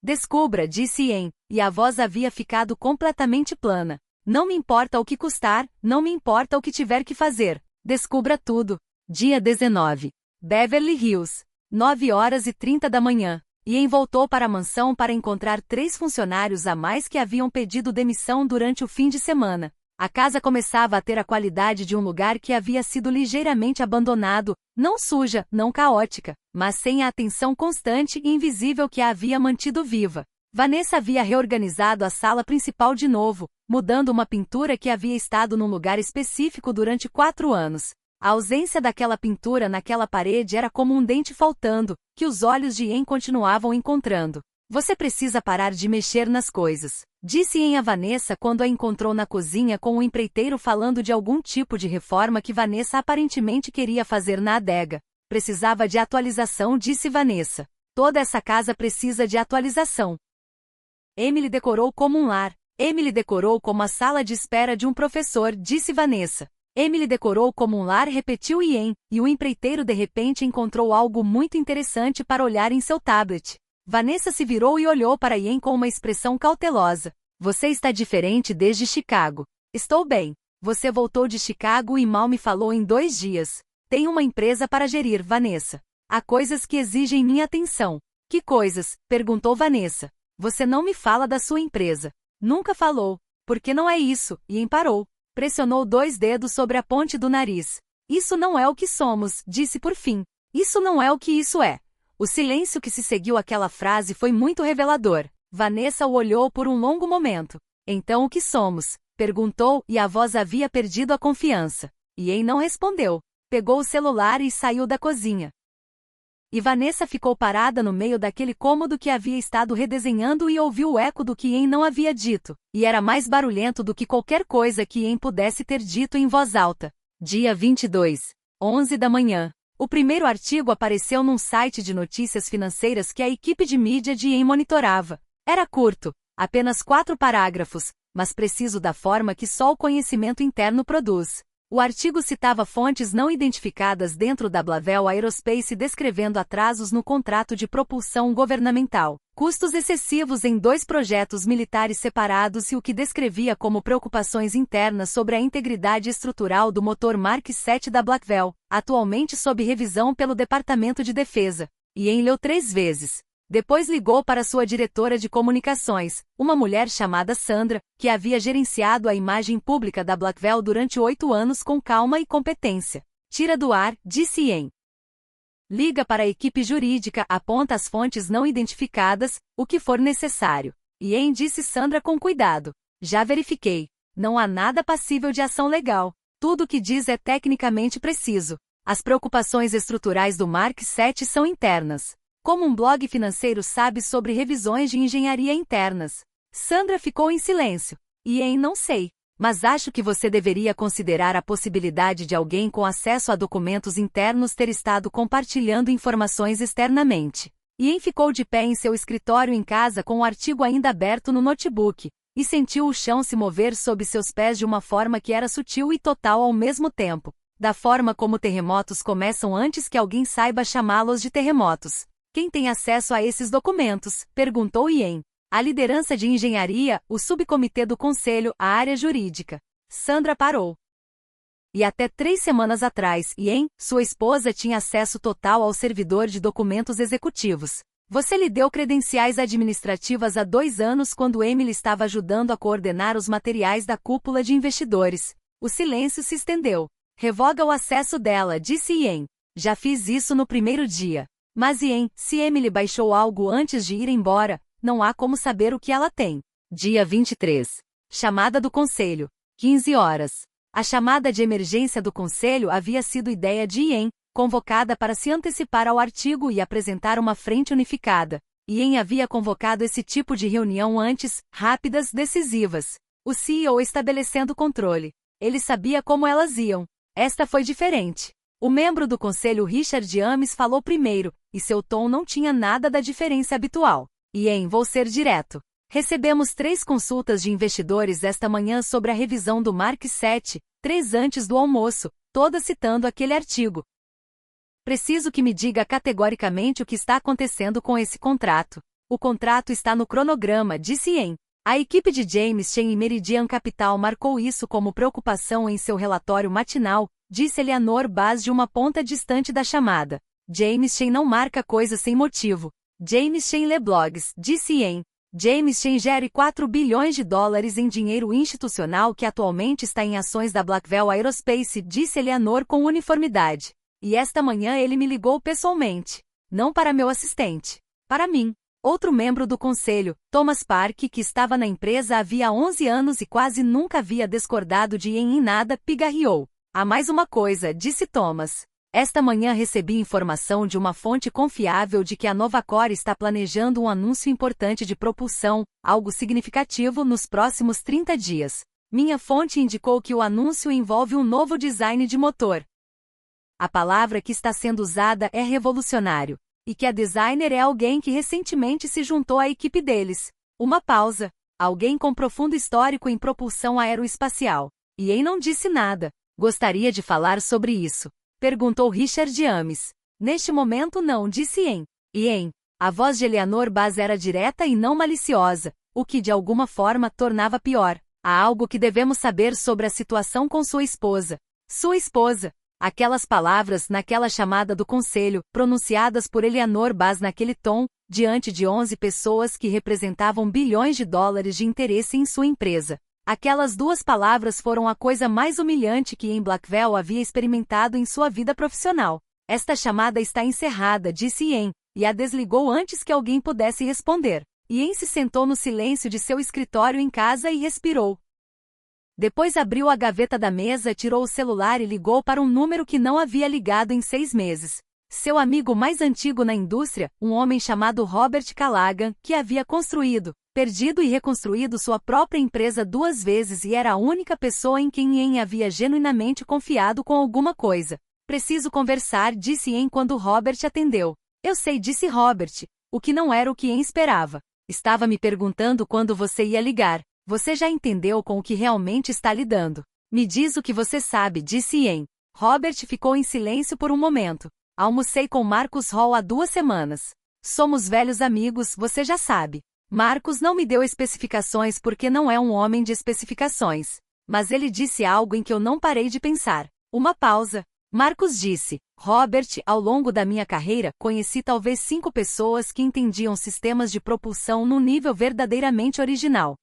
Descubra, disse Ian, e a voz havia ficado completamente plana. Não me importa o que custar, não me importa o que tiver que fazer. Descubra tudo. Dia 19. Beverly Hills. 9h30 da manhã. Ian voltou para a mansão para encontrar 3 funcionários a mais que haviam pedido demissão durante o fim de semana. A casa começava a ter a qualidade de um lugar que havia sido ligeiramente abandonado, não suja, não caótica, mas sem a atenção constante e invisível que a havia mantido viva. Vanessa havia reorganizado a sala principal de novo, mudando uma pintura que havia estado num lugar específico durante 4 anos. A ausência daquela pintura naquela parede era como um dente faltando, que os olhos de Ian continuavam encontrando. Você precisa parar de mexer nas coisas, disse Ian a Vanessa quando a encontrou na cozinha com um empreiteiro falando de algum tipo de reforma que Vanessa aparentemente queria fazer na adega. Precisava de atualização, disse Vanessa. Toda essa casa precisa de atualização. Emily decorou como um lar. Emily decorou como a sala de espera de um professor, disse Vanessa. Emily decorou como um lar, repetiu Ian, e o empreiteiro de repente encontrou algo muito interessante para olhar em seu tablet. Vanessa se virou e olhou para Ian com uma expressão cautelosa. Você está diferente desde Chicago. Estou bem. Você voltou de Chicago e mal me falou em 2 dias. Tenho uma empresa para gerir, Vanessa. Há coisas que exigem minha atenção. Que coisas? Perguntou Vanessa. Você não me fala da sua empresa. Nunca falou. Por que não é isso? Ian parou. Pressionou 2 dedos sobre a ponte do nariz. Isso não é o que somos, disse por fim. Isso não é o que isso é. O silêncio que se seguiu àquela frase foi muito revelador. Vanessa o olhou por um longo momento. Então o que somos? Perguntou, e a voz havia perdido a confiança. Ian não respondeu. Pegou o celular e saiu da cozinha. E Vanessa ficou parada no meio daquele cômodo que havia estado redesenhando e ouviu o eco do que Ian não havia dito, e era mais barulhento do que qualquer coisa que Ian pudesse ter dito em voz alta. Dia 22. 11 da manhã. O primeiro artigo apareceu num site de notícias financeiras que a equipe de mídia de Ian monitorava. Era curto, apenas 4 parágrafos, mas preciso da forma que só o conhecimento interno produz. O artigo citava fontes não identificadas dentro da Blavel Aerospace descrevendo atrasos no contrato de propulsão governamental, custos excessivos em 2 projetos militares separados e o que descrevia como preocupações internas sobre a integridade estrutural do motor Mark 7 da Blackwell, atualmente sob revisão pelo Departamento de Defesa. Ian leu 3 vezes. Depois ligou para sua diretora de comunicações, uma mulher chamada Sandra, que havia gerenciado a imagem pública da Blackwell durante 8 anos com calma e competência. Tira do ar, disse Ian. Liga para a equipe jurídica, aponta as fontes não identificadas, o que for necessário. Ian disse Sandra com cuidado. Já verifiquei. Não há nada passível de ação legal. Tudo o que diz é tecnicamente preciso. As preocupações estruturais do Mark VII são internas. Como um blog financeiro sabe sobre revisões de engenharia internas? Sandra ficou em silêncio. Ian, não sei. Mas acho que você deveria considerar a possibilidade de alguém com acesso a documentos internos ter estado compartilhando informações externamente. Ian ficou de pé em seu escritório em casa com o artigo ainda aberto no notebook, e sentiu o chão se mover sob seus pés de uma forma que era sutil e total ao mesmo tempo. Da forma como terremotos começam antes que alguém saiba chamá-los de terremotos. Quem tem acesso a esses documentos? Perguntou Ian. A liderança de engenharia, o subcomitê do conselho, a área jurídica. Sandra parou. E até 3 semanas atrás, Ian, sua esposa, tinha acesso total ao servidor de documentos executivos. Você lhe deu credenciais administrativas há 2 anos quando Emily estava ajudando a coordenar os materiais da cúpula de investidores. O silêncio se estendeu. Revoga o acesso dela, disse Ian. Já fiz isso no primeiro dia. Mas Ian, se Emily baixou algo antes de ir embora, não há como saber o que ela tem. Dia 23. Chamada do conselho. 15 horas. A chamada de emergência do conselho havia sido ideia de Ian, convocada para se antecipar ao artigo e apresentar uma frente unificada. Ian havia convocado esse tipo de reunião antes, rápidas, decisivas. O CEO estabelecendo controle. Ele sabia como elas iam. Esta foi diferente. O membro do conselho Richard Ames falou primeiro, e seu tom não tinha nada da diferença habitual. Ian, vou ser direto. Recebemos 3 consultas de investidores esta manhã sobre a revisão do Mark VII, 3 antes do almoço, todas citando aquele artigo. Preciso que me diga categoricamente o que está acontecendo com esse contrato. O contrato está no cronograma, disse Ian. A equipe de James Chen e Meridian Capital marcou isso como preocupação em seu relatório matinal, disse Eleanor Bass de uma ponta distante da chamada. James Chen não marca coisas sem motivo. James Chen lê blogs, disse Ian. James Chen gere 4 bilhões de dólares em dinheiro institucional que atualmente está em ações da Blackwell Aerospace, disse Eleanor com uniformidade. E esta manhã ele me ligou pessoalmente. Não para meu assistente. Para mim. Outro membro do conselho, Thomas Park, que estava na empresa havia 11 anos e quase nunca havia discordado de Ian em nada, pigarreou. Há mais uma coisa, disse Thomas. Esta manhã recebi informação de uma fonte confiável de que a Novacor está planejando um anúncio importante de propulsão, algo significativo nos próximos 30 dias. Minha fonte indicou que o anúncio envolve um novo design de motor. A palavra que está sendo usada é revolucionário, e que a designer é alguém que recentemente se juntou à equipe deles. Uma pausa. Alguém com profundo histórico em propulsão aeroespacial. Ian não disse nada. Gostaria de falar sobre isso. Perguntou Richard Ames. Neste momento não, disse Ian. Ian. A voz de Eleanor Bass era direta e não maliciosa, o que de alguma forma tornava pior. Há algo que devemos saber sobre a situação com sua esposa. Sua esposa. Aquelas palavras naquela chamada do conselho, pronunciadas por Eleanor Bass naquele tom, diante de 11 pessoas que representavam bilhões de dólares de interesse em sua empresa. Aquelas 2 palavras foram a coisa mais humilhante que Ian Blackwell havia experimentado em sua vida profissional. Esta chamada está encerrada, disse Ian, e a desligou antes que alguém pudesse responder. Ian se sentou no silêncio de seu escritório em casa e respirou. Depois abriu a gaveta da mesa, tirou o celular e ligou para um número que não havia ligado em 6 meses. Seu amigo mais antigo na indústria, um homem chamado Robert Callaghan, que havia construído, perdido e reconstruído sua própria empresa 2 vezes e era a única pessoa em quem Ian havia genuinamente confiado com alguma coisa. Preciso conversar, disse Ian quando Robert atendeu. Eu sei, disse Robert, o que não era o que Ian esperava. Estava me perguntando quando você ia ligar. Você já entendeu com o que realmente está lidando. Me diz o que você sabe, disse Ian. Robert ficou em silêncio por um momento. Almocei com Marcus Hall há 2 semanas. Somos velhos amigos, você já sabe. Marcus não me deu especificações porque não é um homem de especificações. Mas ele disse algo em que eu não parei de pensar. Uma pausa. Marcus disse: Robert, ao longo da minha carreira, conheci talvez 5 pessoas que entendiam sistemas de propulsão num nível verdadeiramente original.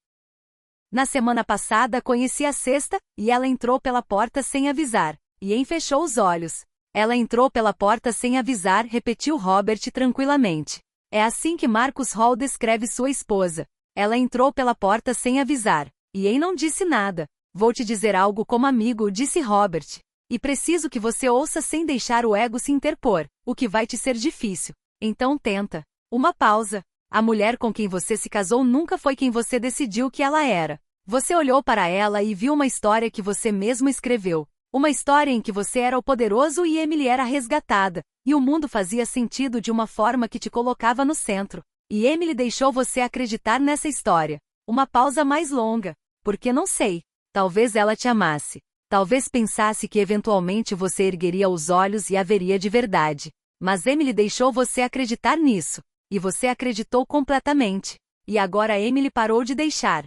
Na semana passada conheci a sexta, e ela entrou pela porta sem avisar. Ian fechou os olhos. Ela entrou pela porta sem avisar, repetiu Robert tranquilamente. É assim que Marcus Hall descreve sua esposa. Ela entrou pela porta sem avisar. Ian não disse nada. Vou te dizer algo como amigo, disse Robert. E preciso que você ouça sem deixar o ego se interpor, o que vai te ser difícil. Então tenta. Uma pausa. A mulher com quem você se casou nunca foi quem você decidiu que ela era. Você olhou para ela e viu uma história que você mesmo escreveu. Uma história em que você era o poderoso e Emily era resgatada, e o mundo fazia sentido de uma forma que te colocava no centro. E Emily deixou você acreditar nessa história. Uma pausa mais longa. Porque não sei. Talvez ela te amasse. Talvez pensasse que eventualmente você ergueria os olhos e a veria de verdade. Mas Emily deixou você acreditar nisso. E você acreditou completamente. E agora Emily parou de deixar.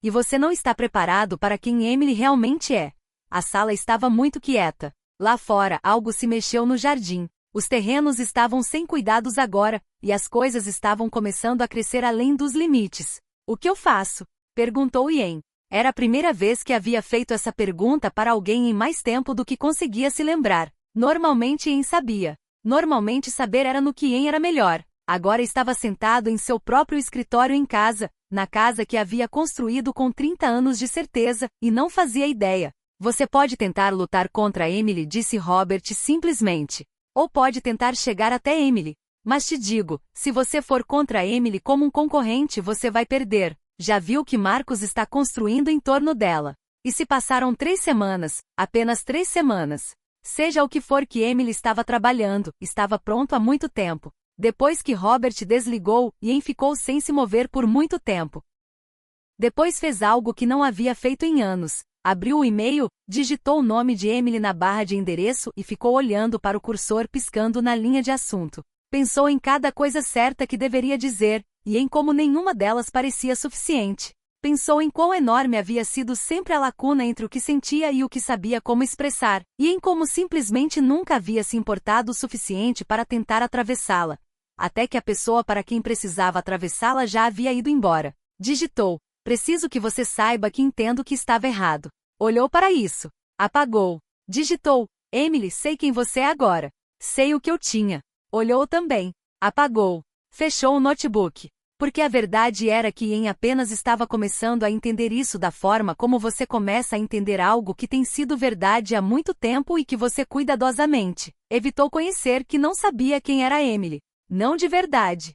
E você não está preparado para quem Emily realmente é. A sala estava muito quieta. Lá fora, algo se mexeu no jardim. Os terrenos estavam sem cuidados agora, e as coisas estavam começando a crescer além dos limites. O que eu faço? Perguntou Ian. Era a primeira vez que havia feito essa pergunta para alguém em mais tempo do que conseguia se lembrar. Normalmente Ian sabia. Normalmente saber era no que Ian era melhor. Agora estava sentado em seu próprio escritório em casa, na casa que havia construído com 30 anos de certeza, e não fazia ideia. Você pode tentar lutar contra Emily, disse Robert simplesmente. Ou pode tentar chegar até Emily. Mas te digo, se você for contra Emily como um concorrente, você vai perder. Já viu que Marcus está construindo em torno dela. E se passaram 3 semanas, apenas 3 semanas. Seja o que for que Emily estava trabalhando, estava pronto há muito tempo. Depois que Robert desligou, Ian ficou sem se mover por muito tempo. Depois fez algo que não havia feito em anos. Abriu o e-mail, digitou o nome de Emily na barra de endereço e ficou olhando para o cursor piscando na linha de assunto. Pensou em cada coisa certa que deveria dizer, e em como nenhuma delas parecia suficiente. Pensou em quão enorme havia sido sempre a lacuna entre o que sentia e o que sabia como expressar, e em como simplesmente nunca havia se importado o suficiente para tentar atravessá-la. Até que a pessoa para quem precisava atravessá-la já havia ido embora. Digitou: preciso que você saiba que entendo que estava errado. Olhou para isso. Apagou. Digitou: Emily, sei quem você é agora. Sei o que eu tinha. Olhou também. Apagou. Fechou o notebook. Porque a verdade era que Ian apenas estava começando a entender isso da forma como você começa a entender algo que tem sido verdade há muito tempo e que você cuidadosamente evitou conhecer, que não sabia quem era Emily. Não de verdade.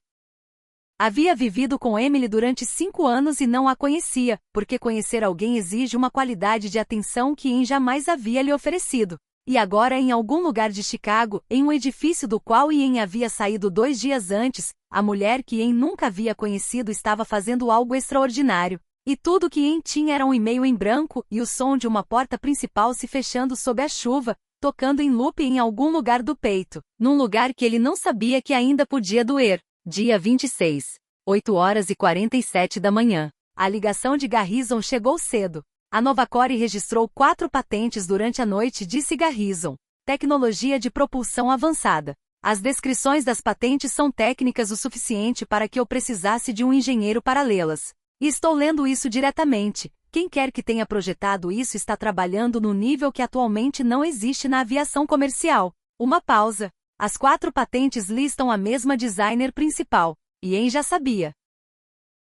Havia vivido com Emily durante 5 anos e não a conhecia, porque conhecer alguém exige uma qualidade de atenção que Ian jamais havia lhe oferecido. E agora em algum lugar de Chicago, em um edifício do qual Ian havia saído 2 dias antes, a mulher que Ian nunca havia conhecido estava fazendo algo extraordinário. E tudo que Ian tinha era um e-mail em branco e o som de uma porta principal se fechando sob a chuva, tocando em loop em algum lugar do peito, num lugar que ele não sabia que ainda podia doer. Dia 26. 8h47 da manhã. A ligação de Garrison chegou cedo. A Novacore registrou 4 patentes durante a noite, disse Garrison. Tecnologia de propulsão avançada. As descrições das patentes são técnicas o suficiente para que eu precisasse de um engenheiro para lê-las. E estou lendo isso diretamente. Quem quer que tenha projetado isso está trabalhando no nível que atualmente não existe na aviação comercial. Uma pausa. As 4 patentes listam a mesma designer principal. Ian já sabia.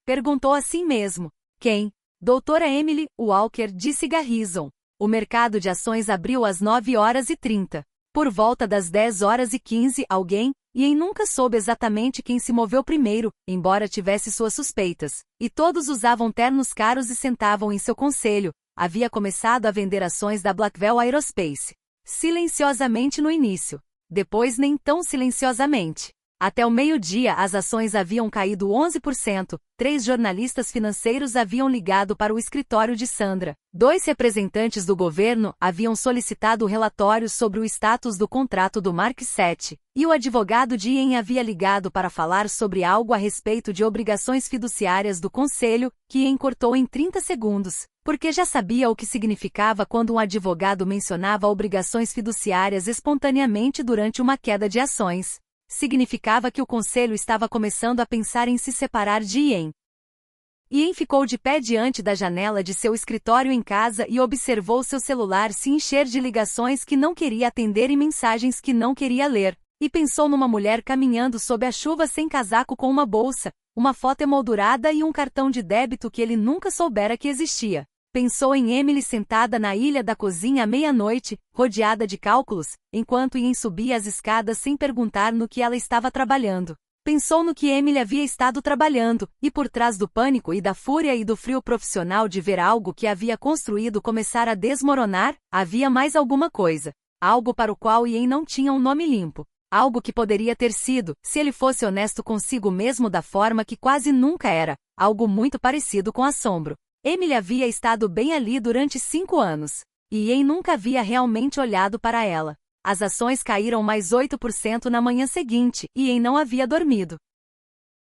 Perguntou a si mesmo. Quem? Doutora Emily Walker, disse Garrison. O mercado de ações abriu às 9h30. Por volta das 10h15, alguém, Ian nunca soube exatamente quem se moveu primeiro, embora tivesse suas suspeitas. E todos usavam ternos caros e sentavam em seu conselho. Havia começado a vender ações da Blackwell Aerospace. Silenciosamente no início. Depois nem tão silenciosamente. Até o meio-dia as ações haviam caído 11%, 3 jornalistas financeiros haviam ligado para o escritório de Sandra. 2 representantes do governo haviam solicitado relatórios sobre o status do contrato do Mark VII, e o advogado de Ian havia ligado para falar sobre algo a respeito de obrigações fiduciárias do conselho, que Ian cortou em 30 segundos, porque já sabia o que significava quando um advogado mencionava obrigações fiduciárias espontaneamente durante uma queda de ações. Significava que o conselho estava começando a pensar em se separar de Ian. Ian ficou de pé diante da janela de seu escritório em casa e observou seu celular se encher de ligações que não queria atender e mensagens que não queria ler, e pensou numa mulher caminhando sob a chuva sem casaco com uma bolsa, uma foto emoldurada e um cartão de débito que ele nunca soubera que existia. Pensou em Emily sentada na ilha da cozinha à meia-noite, rodeada de cálculos, enquanto Ian subia as escadas sem perguntar no que ela estava trabalhando. Pensou no que Emily havia estado trabalhando, e por trás do pânico e da fúria e do frio profissional de ver algo que havia construído começar a desmoronar, havia mais alguma coisa. Algo para o qual Ian não tinha um nome limpo. Algo que poderia ter sido, se ele fosse honesto consigo mesmo da forma que quase nunca era, algo muito parecido com assombro. Emily havia estado bem ali durante 5 anos. E Ian nunca havia realmente olhado para ela. As ações caíram mais 8% na manhã seguinte, e Ian não havia dormido.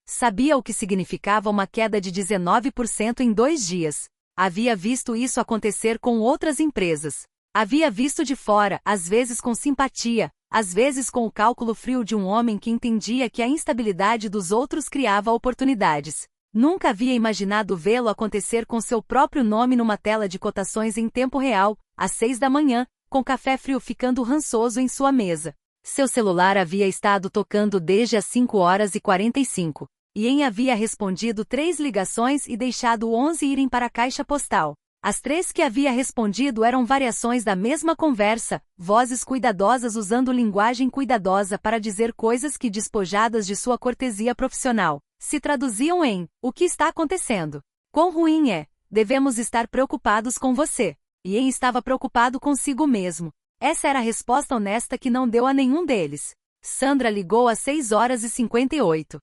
Sabia o que significava uma queda de 19% em 2 dias. Havia visto isso acontecer com outras empresas. Havia visto de fora, às vezes com simpatia, às vezes com o cálculo frio de um homem que entendia que a instabilidade dos outros criava oportunidades. Nunca havia imaginado vê-lo acontecer com seu próprio nome numa tela de cotações em tempo real, às 6 da manhã, com café frio ficando rançoso em sua mesa. Seu celular havia estado tocando desde as 5h45. Ian havia respondido 3 ligações e deixado 11 irem para a caixa postal. As 3 que havia respondido eram variações da mesma conversa, vozes cuidadosas usando linguagem cuidadosa para dizer coisas que, despojadas de sua cortesia profissional, se traduziam em: o que está acontecendo? Quão ruim é? Devemos estar preocupados com você. Ian estava preocupado consigo mesmo. Essa era a resposta honesta que não deu a nenhum deles. Sandra ligou às 6h58.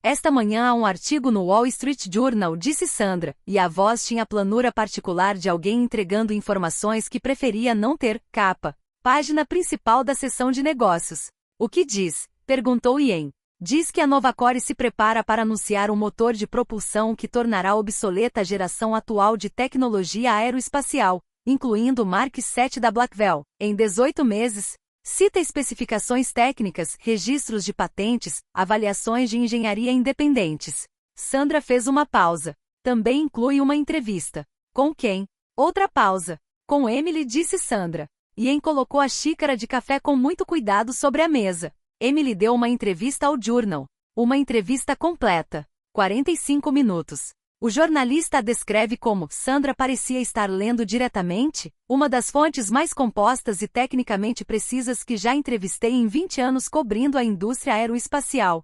Esta manhã há um artigo no Wall Street Journal, disse Sandra, e a voz tinha a planura particular de alguém entregando informações que preferia não ter. Capa. Página principal da seção de negócios. O que diz? Perguntou Ian. Diz que a Novacore se prepara para anunciar um motor de propulsão que tornará obsoleta a geração atual de tecnologia aeroespacial, incluindo o Mark VII da Blackwell, em 18 meses. Cita especificações técnicas, registros de patentes, avaliações de engenharia independentes. Sandra fez uma pausa. Também inclui uma entrevista. Com quem? Outra pausa. Com Emily, disse Sandra. Ian colocou a xícara de café com muito cuidado sobre a mesa. Emily deu uma entrevista ao Journal. Uma entrevista completa. 45 minutos. O jornalista a descreve como: Sandra parecia estar lendo diretamente, uma das fontes mais compostas e tecnicamente precisas que já entrevistei em 20 anos cobrindo a indústria aeroespacial.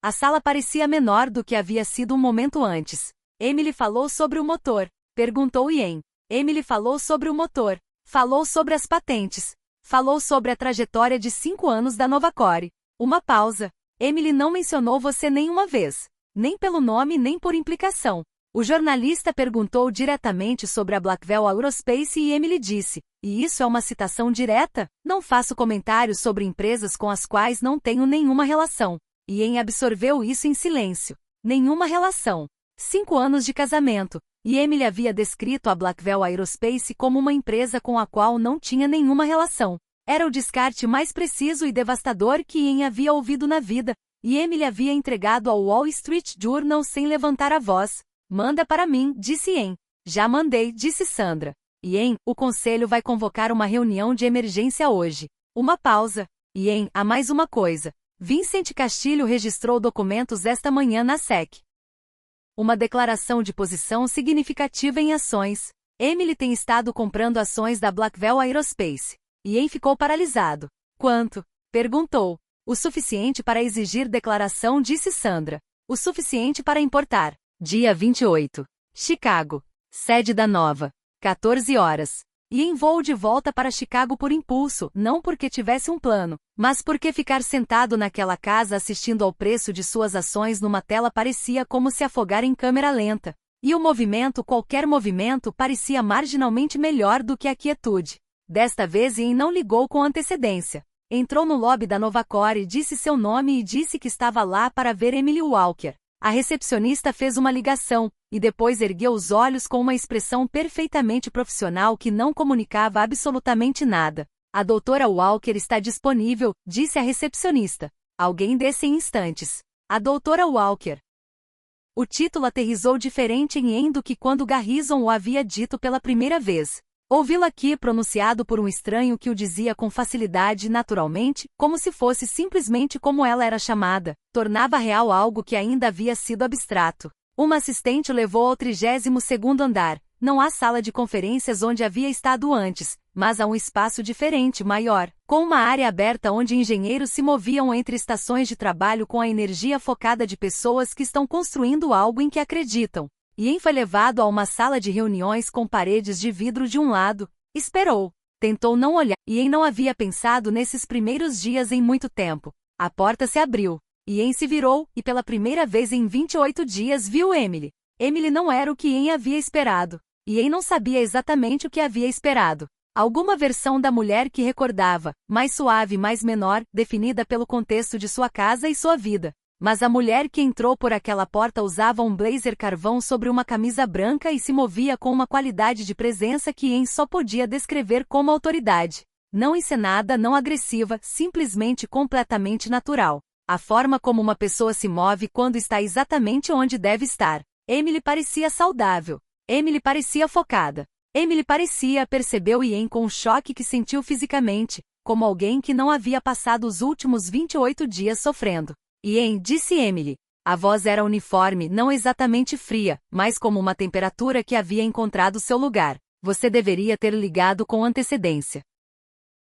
A sala parecia menor do que havia sido um momento antes. Emily falou sobre o motor. Perguntou Ian. Emily falou sobre o motor. Falou sobre as patentes. Falou sobre a trajetória de 5 anos da Novacore. Uma pausa. Emily não mencionou você nenhuma vez. Nem pelo nome nem por implicação. O jornalista perguntou diretamente sobre a Blackwell Aerospace e Emily disse: e isso é uma citação direta? Não faço comentários sobre empresas com as quais não tenho nenhuma relação. Ian absorveu isso em silêncio. Nenhuma relação. 5 anos de casamento. E Emily havia descrito a Blackwell Aerospace como uma empresa com a qual não tinha nenhuma relação. Era o descarte mais preciso e devastador que Ian havia ouvido na vida, e Emily havia entregado ao Wall Street Journal sem levantar a voz. Manda para mim, disse Ian. Já mandei, disse Sandra. Ian, o conselho vai convocar uma reunião de emergência hoje. Uma pausa. Ian, há mais uma coisa. Vincent Castilho registrou documentos esta manhã na SEC. Uma declaração de posição significativa em ações. Emily tem estado comprando ações da Blackwell Aerospace. Ian ficou paralisado. Quanto? Perguntou. O suficiente para exigir declaração, disse Sandra. O suficiente para importar. Dia 28. Chicago. Sede da Nova. 14 horas. Ian voou de volta para Chicago por impulso, não porque tivesse um plano, mas porque ficar sentado naquela casa assistindo ao preço de suas ações numa tela parecia como se afogar em câmera lenta. E o movimento, qualquer movimento, parecia marginalmente melhor do que a quietude. Desta vez Ian não ligou com antecedência. Entrou no lobby da Novacore, disse seu nome e disse que estava lá para ver Emily Walker. A recepcionista fez uma ligação, e depois ergueu os olhos com uma expressão perfeitamente profissional que não comunicava absolutamente nada. A doutora Walker está disponível, disse a recepcionista. Alguém desce em instantes. A doutora Walker. O título aterrissou diferente em Ian do que quando Garrison o havia dito pela primeira vez. Ouvi-lo aqui pronunciado por um estranho que o dizia com facilidade e naturalmente, como se fosse simplesmente como ela era chamada, tornava real algo que ainda havia sido abstrato. Uma assistente o levou ao 32º andar. Não há sala de conferências onde havia estado antes, mas há um espaço diferente, maior, com uma área aberta onde engenheiros se moviam entre estações de trabalho com a energia focada de pessoas que estão construindo algo em que acreditam. Ian foi levado a uma sala de reuniões com paredes de vidro de um lado. Esperou. Tentou não olhar. Ian não havia pensado nesses primeiros dias em muito tempo. A porta se abriu. Ian se virou, e pela primeira vez em 28 dias viu Emily. Emily não era o que Ian havia esperado. Ian não sabia exatamente o que havia esperado. Alguma versão da mulher que recordava, mais suave, mais menor, definida pelo contexto de sua casa e sua vida. Mas a mulher que entrou por aquela porta usava um blazer carvão sobre uma camisa branca e se movia com uma qualidade de presença que Ian só podia descrever como autoridade. Não encenada, não agressiva, simplesmente completamente natural. A forma como uma pessoa se move quando está exatamente onde deve estar. Emily parecia saudável. Emily parecia focada. Emily parecia, percebeu Ian com o choque que sentiu fisicamente, como alguém que não havia passado os últimos 28 dias sofrendo. Ian, disse Emily. A voz era uniforme, não exatamente fria, mas como uma temperatura que havia encontrado seu lugar. Você deveria ter ligado com antecedência.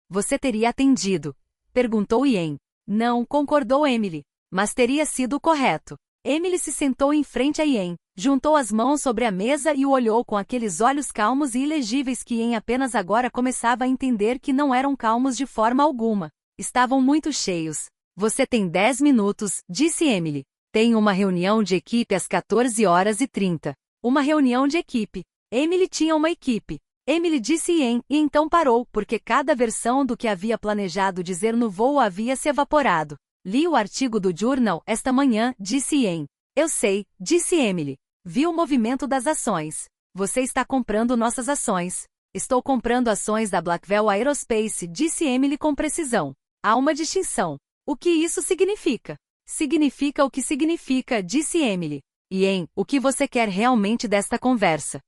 Você teria atendido? Perguntou Ian. Não, concordou Emily. Mas teria sido correto. Emily se sentou em frente a Ian, juntou as mãos sobre a mesa e o olhou com aqueles olhos calmos e ilegíveis que Ian apenas agora começava a entender que não eram calmos de forma alguma. Estavam muito cheios. Você tem 10 minutos, disse Emily. Tenho uma reunião de equipe às 14h30. Uma reunião de equipe. Emily tinha uma equipe. Emily disse Ian, e então parou, porque cada versão do que havia planejado dizer no voo havia se evaporado. Li o artigo do Journal esta manhã, disse Ian. Eu sei, disse Emily. Vi o movimento das ações. Você está comprando nossas ações. Estou comprando ações da Blackwell Aerospace, disse Emily com precisão. Há uma distinção. O que isso significa? Significa o que significa, disse Emily. Ian, o que você quer realmente desta conversa?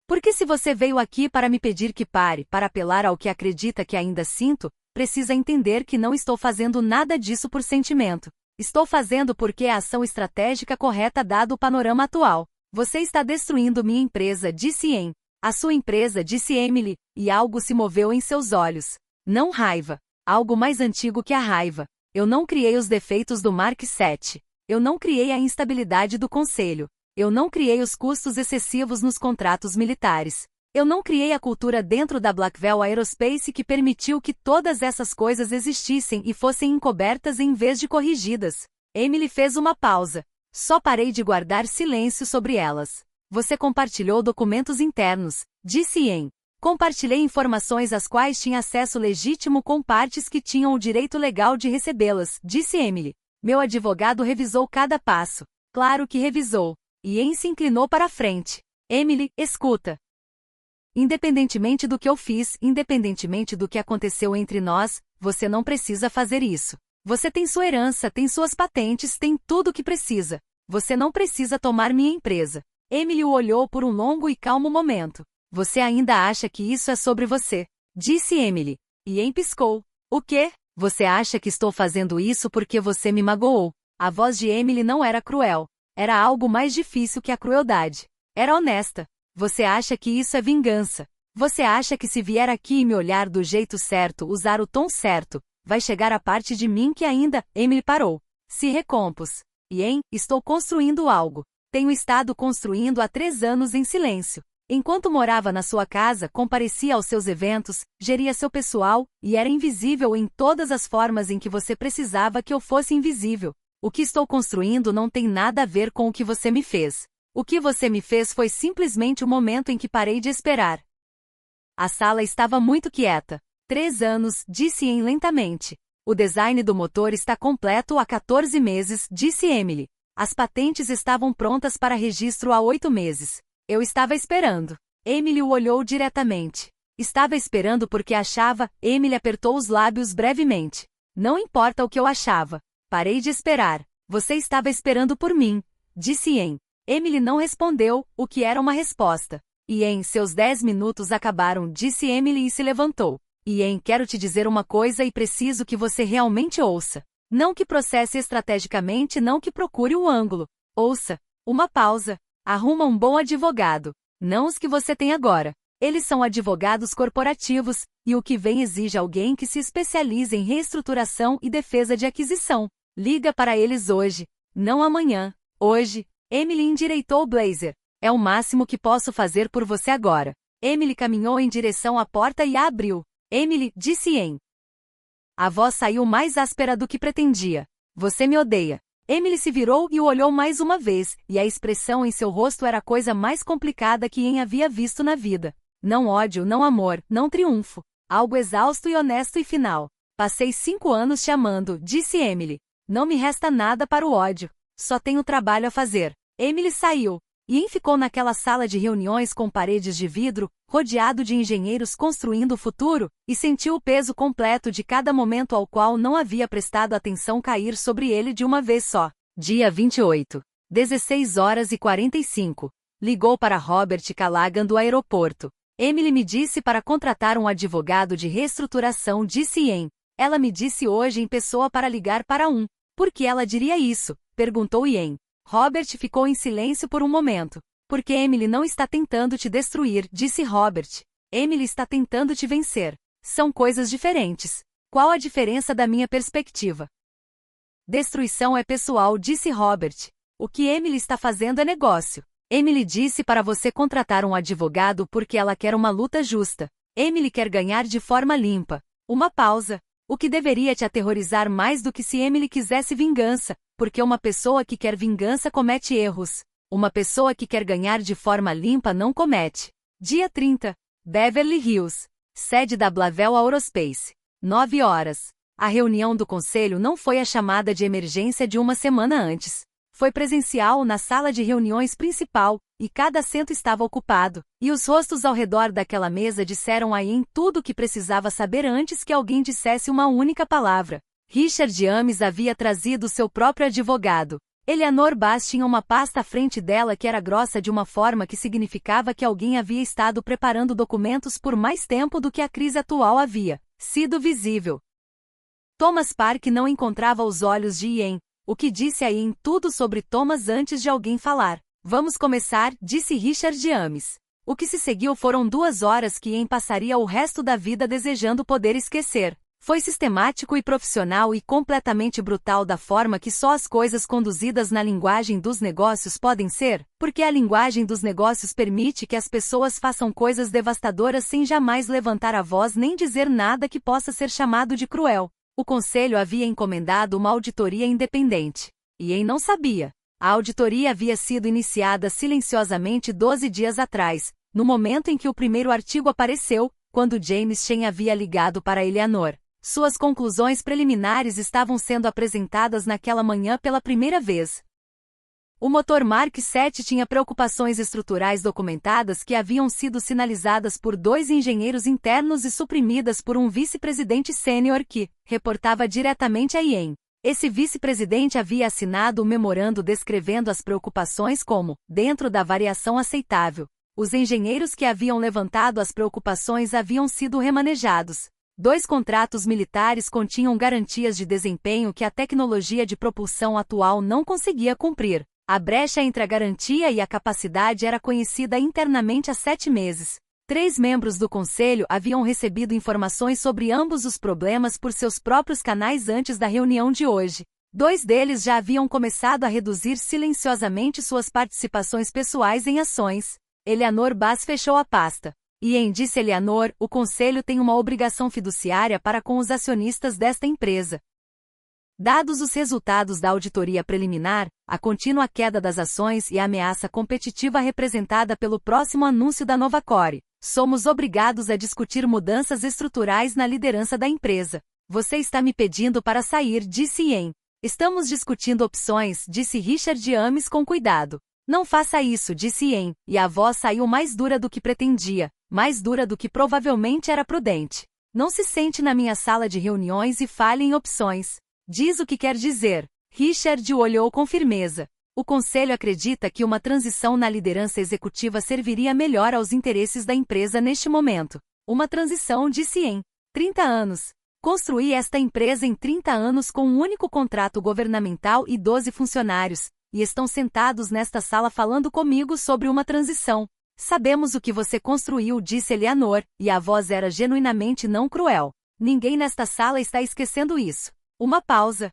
Porque se você veio aqui para me pedir que pare, para apelar ao que acredita que ainda sinto, precisa entender que não estou fazendo nada disso por sentimento. Estou fazendo porque é a ação estratégica correta dado o panorama atual. Você está destruindo minha empresa, disse Ian. A sua empresa, disse Emily, e algo se moveu em seus olhos. Não raiva. Algo mais antigo que a raiva. Eu não criei os defeitos do Mark VII. Eu não criei a instabilidade do Conselho. Eu não criei os custos excessivos nos contratos militares. Eu não criei a cultura dentro da Blackwell Aerospace que permitiu que todas essas coisas existissem e fossem encobertas em vez de corrigidas. Emily fez uma pausa. Só parei de guardar silêncio sobre elas. Você compartilhou documentos internos, disse Ian. Compartilhei informações às quais tinha acesso legítimo com partes que tinham o direito legal de recebê-las, disse Emily. Meu advogado revisou cada passo. Claro que revisou. Ian se inclinou para a frente. Emily, escuta. Independentemente do que eu fiz, independentemente do que aconteceu entre nós, você não precisa fazer isso. Você tem sua herança, tem suas patentes, tem tudo o que precisa. Você não precisa tomar minha empresa. Emily o olhou por um longo e calmo momento. Você ainda acha que isso é sobre você? Disse Emily. Ian piscou. O quê? Você acha que estou fazendo isso porque você me magoou? A voz de Emily não era cruel. Era algo mais difícil que a crueldade. Era honesta. Você acha que isso é vingança? Você acha que se vier aqui e me olhar do jeito certo, usar o tom certo, vai chegar a parte de mim que ainda... Emily parou. Se recompôs. Ian, estou construindo algo. Tenho estado construindo há 3 anos em silêncio. Enquanto morava na sua casa, comparecia aos seus eventos, geria seu pessoal, e era invisível em todas as formas em que você precisava que eu fosse invisível. O que estou construindo não tem nada a ver com o que você me fez. O que você me fez foi simplesmente o momento em que parei de esperar. A sala estava muito quieta. 3 anos, disse Ian lentamente. O design do motor está completo há 14 meses, disse Emily. As patentes estavam prontas para registro há 8 meses. Eu estava esperando. Emily o olhou diretamente. Estava esperando porque achava. Emily apertou os lábios brevemente. Não importa o que eu achava. Parei de esperar. Você estava esperando por mim, disse Ian. Emily não respondeu, o que era uma resposta. Ian, seus 10 minutos acabaram, disse Emily e se levantou. Ian, quero te dizer uma coisa e preciso que você realmente ouça. Não que processe estrategicamente, não que procure o ângulo. Ouça. Uma pausa. Arruma um bom advogado. Não os que você tem agora. Eles são advogados corporativos, e o que vem exige alguém que se especialize em reestruturação e defesa de aquisição. Liga para eles hoje. Não amanhã. Hoje. Emily endireitou o blazer. É o máximo que posso fazer por você agora. Emily caminhou em direção à porta e a abriu. Emily, disse Ian. A voz saiu mais áspera do que pretendia. Você me odeia. Emily se virou e o olhou mais uma vez, e a expressão em seu rosto era a coisa mais complicada que Ian havia visto na vida. Não ódio, não amor, não triunfo. Algo exausto e honesto e final. Passei 5 anos te amando, disse Emily. Não me resta nada para o ódio. Só tenho trabalho a fazer. Emily saiu. Ian ficou naquela sala de reuniões com paredes de vidro, rodeado de engenheiros construindo o futuro, e sentiu o peso completo de cada momento ao qual não havia prestado atenção cair sobre ele de uma vez só. Dia 28. 16h45. Ligou para Robert Callaghan do aeroporto. Emily me disse para contratar um advogado de reestruturação, disse Ian. Ela me disse hoje em pessoa para ligar para um. Por que ela diria isso? Perguntou Ian. Robert ficou em silêncio por um momento. Porque Emily não está tentando te destruir, disse Robert. Emily está tentando te vencer. São coisas diferentes. Qual a diferença da minha perspectiva? Destruição é pessoal, disse Robert. O que Emily está fazendo é negócio. Emily disse para você contratar um advogado porque ela quer uma luta justa. Emily quer ganhar de forma limpa. Uma pausa. O que deveria te aterrorizar mais do que se Emily quisesse vingança, porque uma pessoa que quer vingança comete erros. Uma pessoa que quer ganhar de forma limpa não comete. Dia 30. Beverly Hills. Sede da Blavel Aerospace. 9 horas. A reunião do conselho não foi a chamada de emergência de uma semana antes. Foi presencial na sala de reuniões principal, e cada assento estava ocupado, e os rostos ao redor daquela mesa disseram a Ian tudo o que precisava saber antes que alguém dissesse uma única palavra. Richard Ames havia trazido seu próprio advogado. Eleanor Bass tinha uma pasta à frente dela que era grossa de uma forma que significava que alguém havia estado preparando documentos por mais tempo do que a crise atual havia sido visível. Thomas Park não encontrava os olhos de Ian, o que disse a Ian tudo sobre Thomas antes de alguém falar. Vamos começar, disse Richard Ames. O que se seguiu foram 2 horas que Ian passaria o resto da vida desejando poder esquecer. Foi sistemático e profissional e completamente brutal da forma que só as coisas conduzidas na linguagem dos negócios podem ser, porque a linguagem dos negócios permite que as pessoas façam coisas devastadoras sem jamais levantar a voz nem dizer nada que possa ser chamado de cruel. O conselho havia encomendado uma auditoria independente. Ian não sabia. A auditoria havia sido iniciada silenciosamente 12 dias atrás, no momento em que o primeiro artigo apareceu, quando James Chen havia ligado para Eleanor. Suas conclusões preliminares estavam sendo apresentadas naquela manhã pela primeira vez. O motor Mark VII tinha preocupações estruturais documentadas que haviam sido sinalizadas por 2 engenheiros internos e suprimidas por um vice-presidente sênior que reportava diretamente a Ian. Esse vice-presidente havia assinado o memorando descrevendo as preocupações como, dentro da variação aceitável. Os engenheiros que haviam levantado as preocupações haviam sido remanejados. 2 contratos militares continham garantias de desempenho que a tecnologia de propulsão atual não conseguia cumprir. A brecha entre a garantia e a capacidade era conhecida internamente há 7 meses. 3 membros do conselho haviam recebido informações sobre ambos os problemas por seus próprios canais antes da reunião de hoje. 2 deles já haviam começado a reduzir silenciosamente suas participações pessoais em ações. Eleanor Bass fechou a pasta. E disse Eleanor, o conselho tem uma obrigação fiduciária para com os acionistas desta empresa. Dados os resultados da auditoria preliminar, a contínua queda das ações e a ameaça competitiva representada pelo próximo anúncio da Novacore, somos obrigados a discutir mudanças estruturais na liderança da empresa. Você está me pedindo para sair, disse Ian. Estamos discutindo opções, disse Richard Ames com cuidado. Não faça isso, disse Ian, e a voz saiu mais dura do que pretendia, mais dura do que provavelmente era prudente. Não se sente na minha sala de reuniões e fale em opções. Diz o que quer dizer. Richard o olhou com firmeza. O conselho acredita que uma transição na liderança executiva serviria melhor aos interesses da empresa neste momento. Uma transição, disse Ian. 30 anos. Construí esta empresa em 30 anos com um único contrato governamental e 12 funcionários, e estão sentados nesta sala falando comigo sobre uma transição. Sabemos o que você construiu, disse Eleanor, e a voz era genuinamente não cruel. Ninguém nesta sala está esquecendo isso. Uma pausa.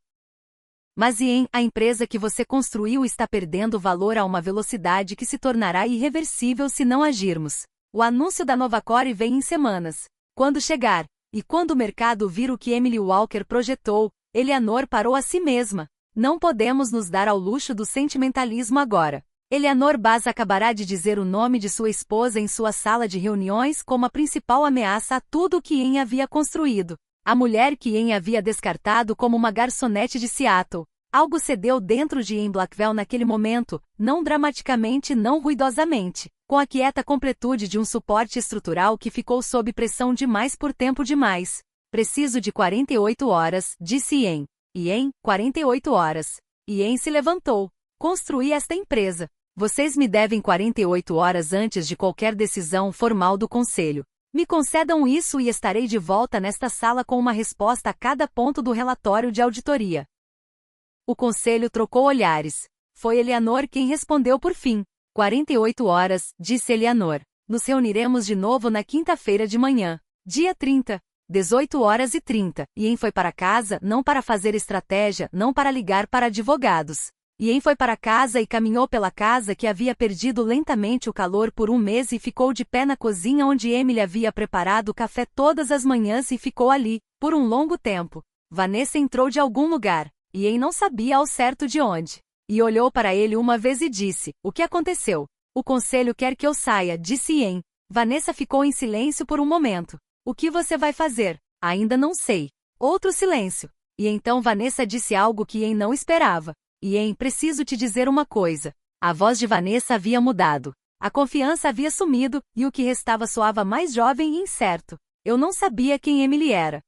Mas Ian, a empresa que você construiu está perdendo valor a uma velocidade que se tornará irreversível se não agirmos. O anúncio da Novacore vem em semanas. Quando chegar, e quando o mercado vir o que Emily Walker projetou, Eleanor parou a si mesma. Não podemos nos dar ao luxo do sentimentalismo agora. Eleanor Bass acabará de dizer o nome de sua esposa em sua sala de reuniões como a principal ameaça a tudo o que Ian havia construído. A mulher que Ian havia descartado como uma garçonete de Seattle. Algo cedeu dentro de Ian Blackwell naquele momento, não dramaticamente, não ruidosamente, com a quieta completude de um suporte estrutural que ficou sob pressão demais por tempo demais. Preciso de 48 horas, disse Ian. Ian, 48 horas. Ian se levantou. Construí esta empresa. Vocês me devem 48 horas antes de qualquer decisão formal do conselho. Me concedam isso e estarei de volta nesta sala com uma resposta a cada ponto do relatório de auditoria. O conselho trocou olhares. Foi Eleanor quem respondeu por fim. 48 horas, disse Eleanor. Nos reuniremos de novo na quinta-feira de manhã. Dia 30. 18h30. Ian foi para casa, não para fazer estratégia, não para ligar para advogados. Ian foi para casa e caminhou pela casa que havia perdido lentamente o calor por um mês e ficou de pé na cozinha onde Emily havia preparado o café todas as manhãs e ficou ali, por um longo tempo. Vanessa entrou de algum lugar. Ian não sabia ao certo de onde. E olhou para ele uma vez e disse, o que aconteceu? O conselho quer que eu saia, disse Ian. Vanessa ficou em silêncio por um momento. O que você vai fazer? Ainda não sei. Outro silêncio. E então Vanessa disse algo que Ian não esperava. Ian, preciso te dizer uma coisa. A voz de Vanessa havia mudado. A confiança havia sumido, e o que restava soava mais jovem e incerto. Eu não sabia quem Emily era.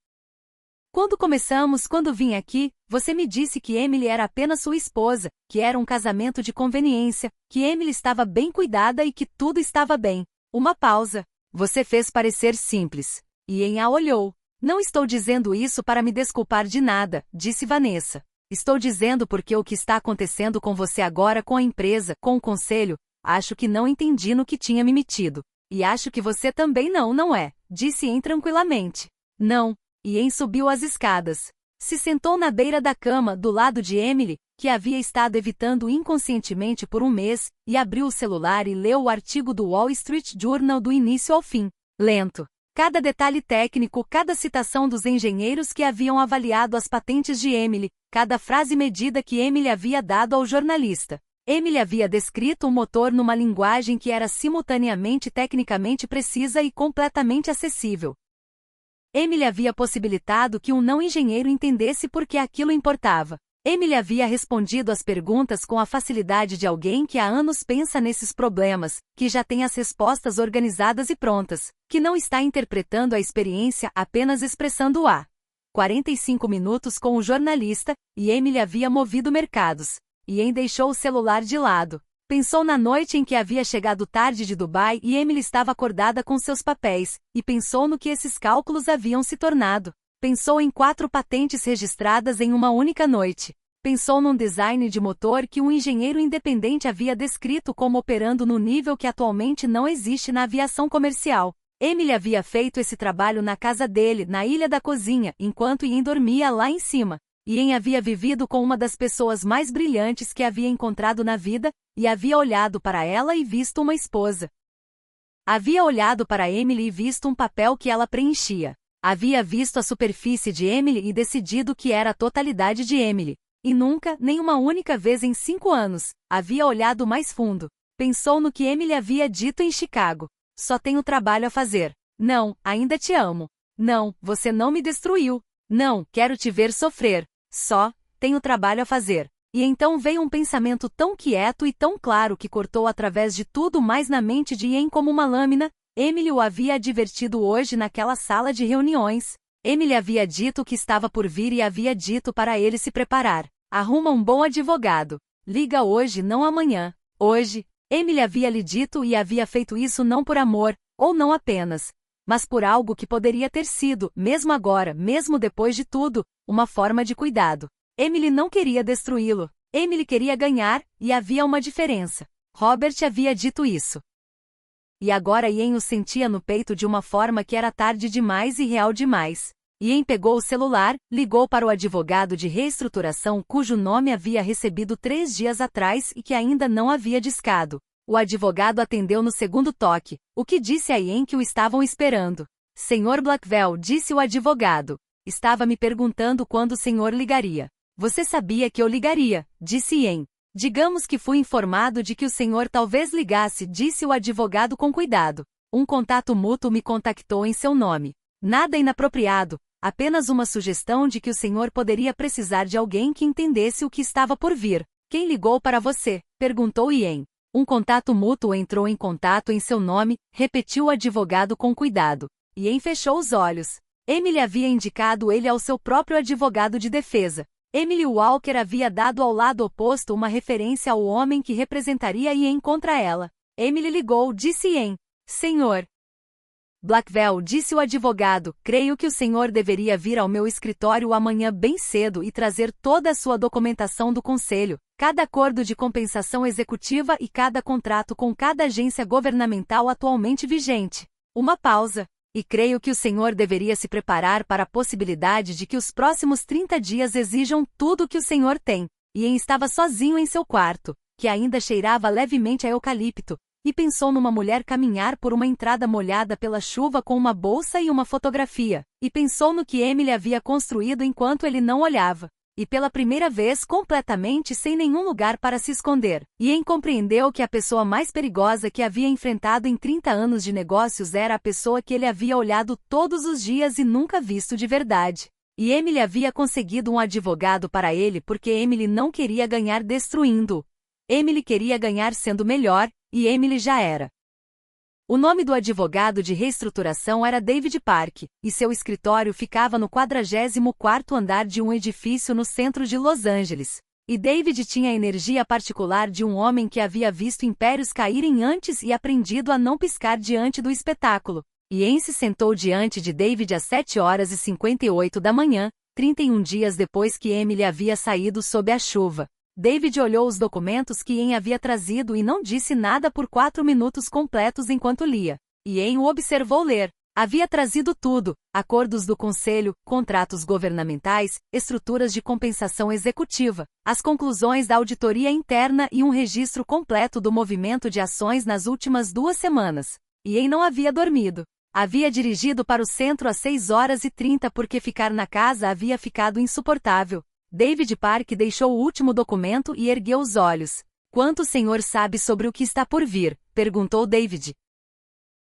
Quando vim aqui, você me disse que Emily era apenas sua esposa, que era um casamento de conveniência, que Emily estava bem cuidada e que tudo estava bem. Uma pausa. Você fez parecer simples. Ian a olhou. Não estou dizendo isso para me desculpar de nada, disse Vanessa. Estou dizendo porque o que está acontecendo com você agora com a empresa, com o conselho, acho que não entendi no que tinha me metido. E acho que você também não é? Disse Ian tranquilamente. Não. Ian subiu as escadas. Se sentou na beira da cama, do lado de Emily, que havia estado evitando inconscientemente por um mês, e abriu o celular e leu o artigo do Wall Street Journal do início ao fim. Lento. Cada detalhe técnico, cada citação dos engenheiros que haviam avaliado as patentes de Emily, cada frase medida que Emily havia dado ao jornalista. Emily havia descrito o motor numa linguagem que era simultaneamente tecnicamente precisa e completamente acessível. Emily havia possibilitado que um não-engenheiro entendesse por que aquilo importava. Emily havia respondido às perguntas com a facilidade de alguém que há anos pensa nesses problemas, que já tem as respostas organizadas e prontas, que não está interpretando a experiência apenas expressando-a. 45 minutos com o jornalista, e Emily havia movido mercados. Ian deixou o celular de lado. Pensou na noite em que havia chegado tarde de Dubai e Emily estava acordada com seus papéis, e pensou no que esses cálculos haviam se tornado. Pensou em 4 patentes registradas em uma única noite. Pensou num design de motor que um engenheiro independente havia descrito como operando no nível que atualmente não existe na aviação comercial. Emily havia feito esse trabalho na casa dele, na ilha da cozinha, enquanto Ian dormia lá em cima. Ian havia vivido com uma das pessoas mais brilhantes que havia encontrado na vida, e havia olhado para ela e visto uma esposa. Havia olhado para Emily e visto um papel que ela preenchia. Havia visto a superfície de Emily e decidido que era a totalidade de Emily. E nunca, nem uma única vez em 5 anos, havia olhado mais fundo. Pensou no que Emily havia dito em Chicago. Só tenho trabalho a fazer. Não, ainda te amo. Não, você não me destruiu. Não, quero te ver sofrer. Só, tenho trabalho a fazer. E então veio um pensamento tão quieto e tão claro que cortou através de tudo mais na mente de Ian como uma lâmina. Emily o havia advertido hoje naquela sala de reuniões. Emily havia dito que estava por vir e havia dito para ele se preparar. Arruma um bom advogado. Liga hoje, não amanhã. Hoje. Emily havia lhe dito e havia feito isso não por amor, ou não apenas, mas por algo que poderia ter sido, mesmo agora, mesmo depois de tudo, uma forma de cuidado. Emily não queria destruí-lo. Emily queria ganhar, e havia uma diferença. Robert havia dito isso. E agora Ian o sentia no peito de uma forma que era tarde demais e real demais. Ian pegou o celular, ligou para o advogado de reestruturação cujo nome havia recebido 3 dias atrás e que ainda não havia discado. O advogado atendeu no segundo toque, o que disse a Ian que o estavam esperando. Senhor Blackwell, disse o advogado. Estava me perguntando quando o senhor ligaria. Você sabia que eu ligaria, disse Ian. Digamos que fui informado de que o senhor talvez ligasse, disse o advogado com cuidado. Um contato mútuo me contactou em seu nome. Nada inapropriado, apenas uma sugestão de que o senhor poderia precisar de alguém que entendesse o que estava por vir. Quem ligou para você? Perguntou Ian. Um contato mútuo entrou em contato em seu nome, repetiu o advogado com cuidado. Ian fechou os olhos. Emily havia indicado ele ao seu próprio advogado de defesa. Emily Walker havia dado ao lado oposto uma referência ao homem que representaria Ian contra ela. Emily ligou, disse Ian. Senhor Blackwell, disse o advogado, creio que o senhor deveria vir ao meu escritório amanhã bem cedo e trazer toda a sua documentação do conselho, cada acordo de compensação executiva e cada contrato com cada agência governamental atualmente vigente. Uma pausa. E creio que o senhor deveria se preparar para a possibilidade de que os próximos 30 dias exijam tudo o que o senhor tem. Ian estava sozinho em seu quarto, que ainda cheirava levemente a eucalipto, e pensou numa mulher caminhar por uma entrada molhada pela chuva com uma bolsa e uma fotografia, e pensou no que Emily havia construído enquanto ele não olhava. E pela primeira vez completamente sem nenhum lugar para se esconder. Ian compreendeu que a pessoa mais perigosa que havia enfrentado em 30 anos de negócios era a pessoa que ele havia olhado todos os dias e nunca visto de verdade. E Emily havia conseguido um advogado para ele porque Emily não queria ganhar destruindo-o. Emily queria ganhar sendo melhor, e Emily já era. O nome do advogado de reestruturação era David Park, e seu escritório ficava no 44º andar de um edifício no centro de Los Angeles. E David tinha a energia particular de um homem que havia visto impérios caírem antes e aprendido a não piscar diante do espetáculo. Ian se sentou diante de David às 7h58 da manhã, 31 dias depois que Emily havia saído sob a chuva. David olhou os documentos que Ian havia trazido e não disse nada por 4 minutos completos enquanto lia. Ian o observou ler. Havia trazido tudo: acordos do conselho, contratos governamentais, estruturas de compensação executiva, as conclusões da auditoria interna e um registro completo do movimento de ações nas últimas 2 semanas. Ian não havia dormido. Havia dirigido para o centro às 6h30 porque ficar na casa havia ficado insuportável. David Park deixou o último documento e ergueu os olhos. Quanto o senhor sabe sobre o que está por vir? Perguntou David.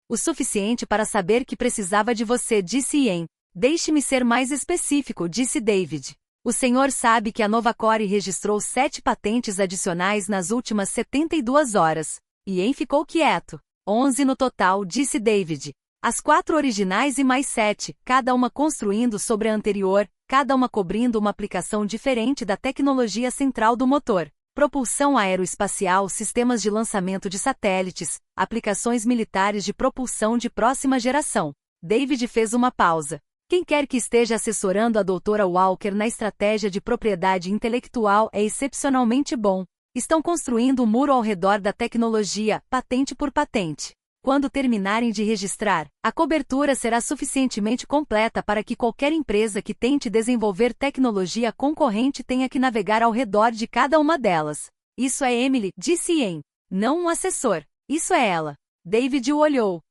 O suficiente para saber que precisava de você, disse Ian. Deixe-me ser mais específico, disse David. O senhor sabe que a Novacore registrou 7 patentes adicionais nas últimas 72 horas. Ian ficou quieto. 11 no total, disse David. As 4 originais e mais 7, cada uma construindo sobre a anterior, cada uma cobrindo uma aplicação diferente da tecnologia central do motor. Propulsão aeroespacial, sistemas de lançamento de satélites, aplicações militares de propulsão de próxima geração. David fez uma pausa. Quem quer que esteja assessorando a doutora Walker na estratégia de propriedade intelectual é excepcionalmente bom. Estão construindo um muro ao redor da tecnologia, patente por patente. Quando terminarem de registrar, a cobertura será suficientemente completa para que qualquer empresa que tente desenvolver tecnologia concorrente tenha que navegar ao redor de cada uma delas. Isso é Emily, disse Ian. Não um assessor. Isso é ela. David o olhou.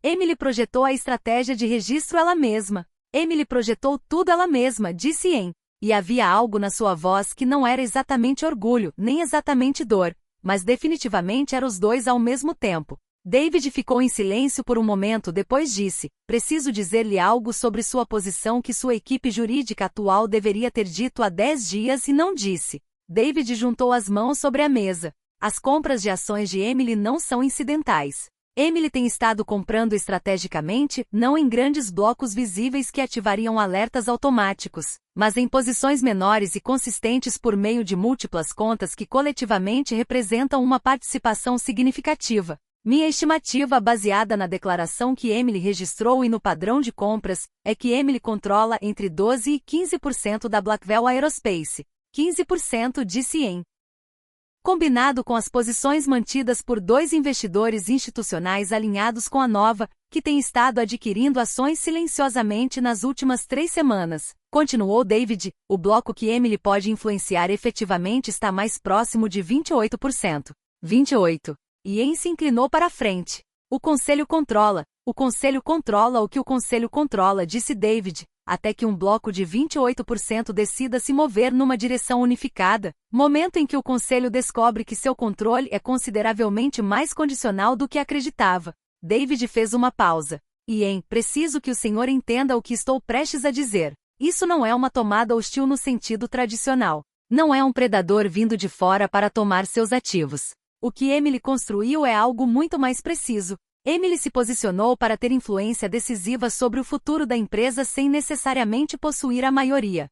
Emily projetou a estratégia de registro ela mesma. Emily projetou tudo ela mesma, disse Ian. E havia algo na sua voz que não era exatamente orgulho, nem exatamente dor, mas definitivamente era os dois ao mesmo tempo. David ficou em silêncio por um momento, depois disse: preciso dizer-lhe algo sobre sua posição que sua equipe jurídica atual deveria ter dito há 10 dias e não disse. David juntou as mãos sobre a mesa. As compras de ações de Emily não são incidentais. Emily tem estado comprando estrategicamente, não em grandes blocos visíveis que ativariam alertas automáticos, mas em posições menores e consistentes por meio de múltiplas contas que coletivamente representam uma participação significativa. Minha estimativa, baseada na declaração que Emily registrou e no padrão de compras, é que Emily controla entre 12% e 15% da Blackwell Aerospace. 15%, disse Ian. Combinado com as posições mantidas por 2 investidores institucionais alinhados com a Nova, que tem estado adquirindo ações silenciosamente nas últimas 3 semanas, continuou David, o bloco que Emily pode influenciar efetivamente está mais próximo de 28%. 28%. Ian se inclinou para a frente. O conselho controla o que o conselho controla, disse David, até que um bloco de 28% decida se mover numa direção unificada, momento em que o conselho descobre que seu controle é consideravelmente mais condicional do que acreditava. David fez uma pausa. Ian, preciso que o senhor entenda o que estou prestes a dizer. Isso não é uma tomada hostil no sentido tradicional. Não é um predador vindo de fora para tomar seus ativos. O que Emily construiu é algo muito mais preciso. Emily se posicionou para ter influência decisiva sobre o futuro da empresa sem necessariamente possuir a maioria.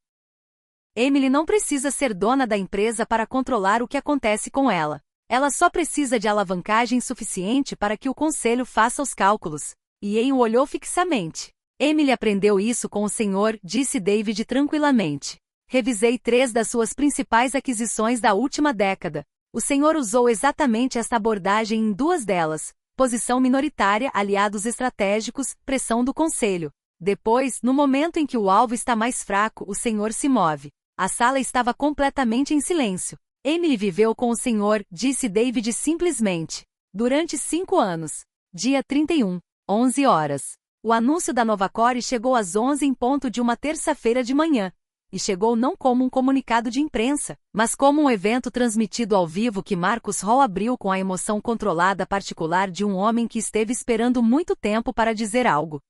Emily não precisa ser dona da empresa para controlar o que acontece com ela. Ela só precisa de alavancagem suficiente para que o conselho faça os cálculos. Ian o olhou fixamente. Emily aprendeu isso com o senhor, disse David tranquilamente. Revisei 3 das suas principais aquisições da última década. O senhor usou exatamente esta abordagem em 2 delas. Posição minoritária, aliados estratégicos, pressão do conselho. Depois, no momento em que o alvo está mais fraco, o senhor se move. A sala estava completamente em silêncio. Emily viveu com o senhor, disse David simplesmente. Durante 5 anos. Dia 31, 11 horas. O anúncio da Novacore chegou às 11 em ponto de uma terça-feira de manhã. E chegou não como um comunicado de imprensa, mas como um evento transmitido ao vivo que Marcus Hall abriu com a emoção controlada particular de um homem que esteve esperando muito tempo para dizer algo.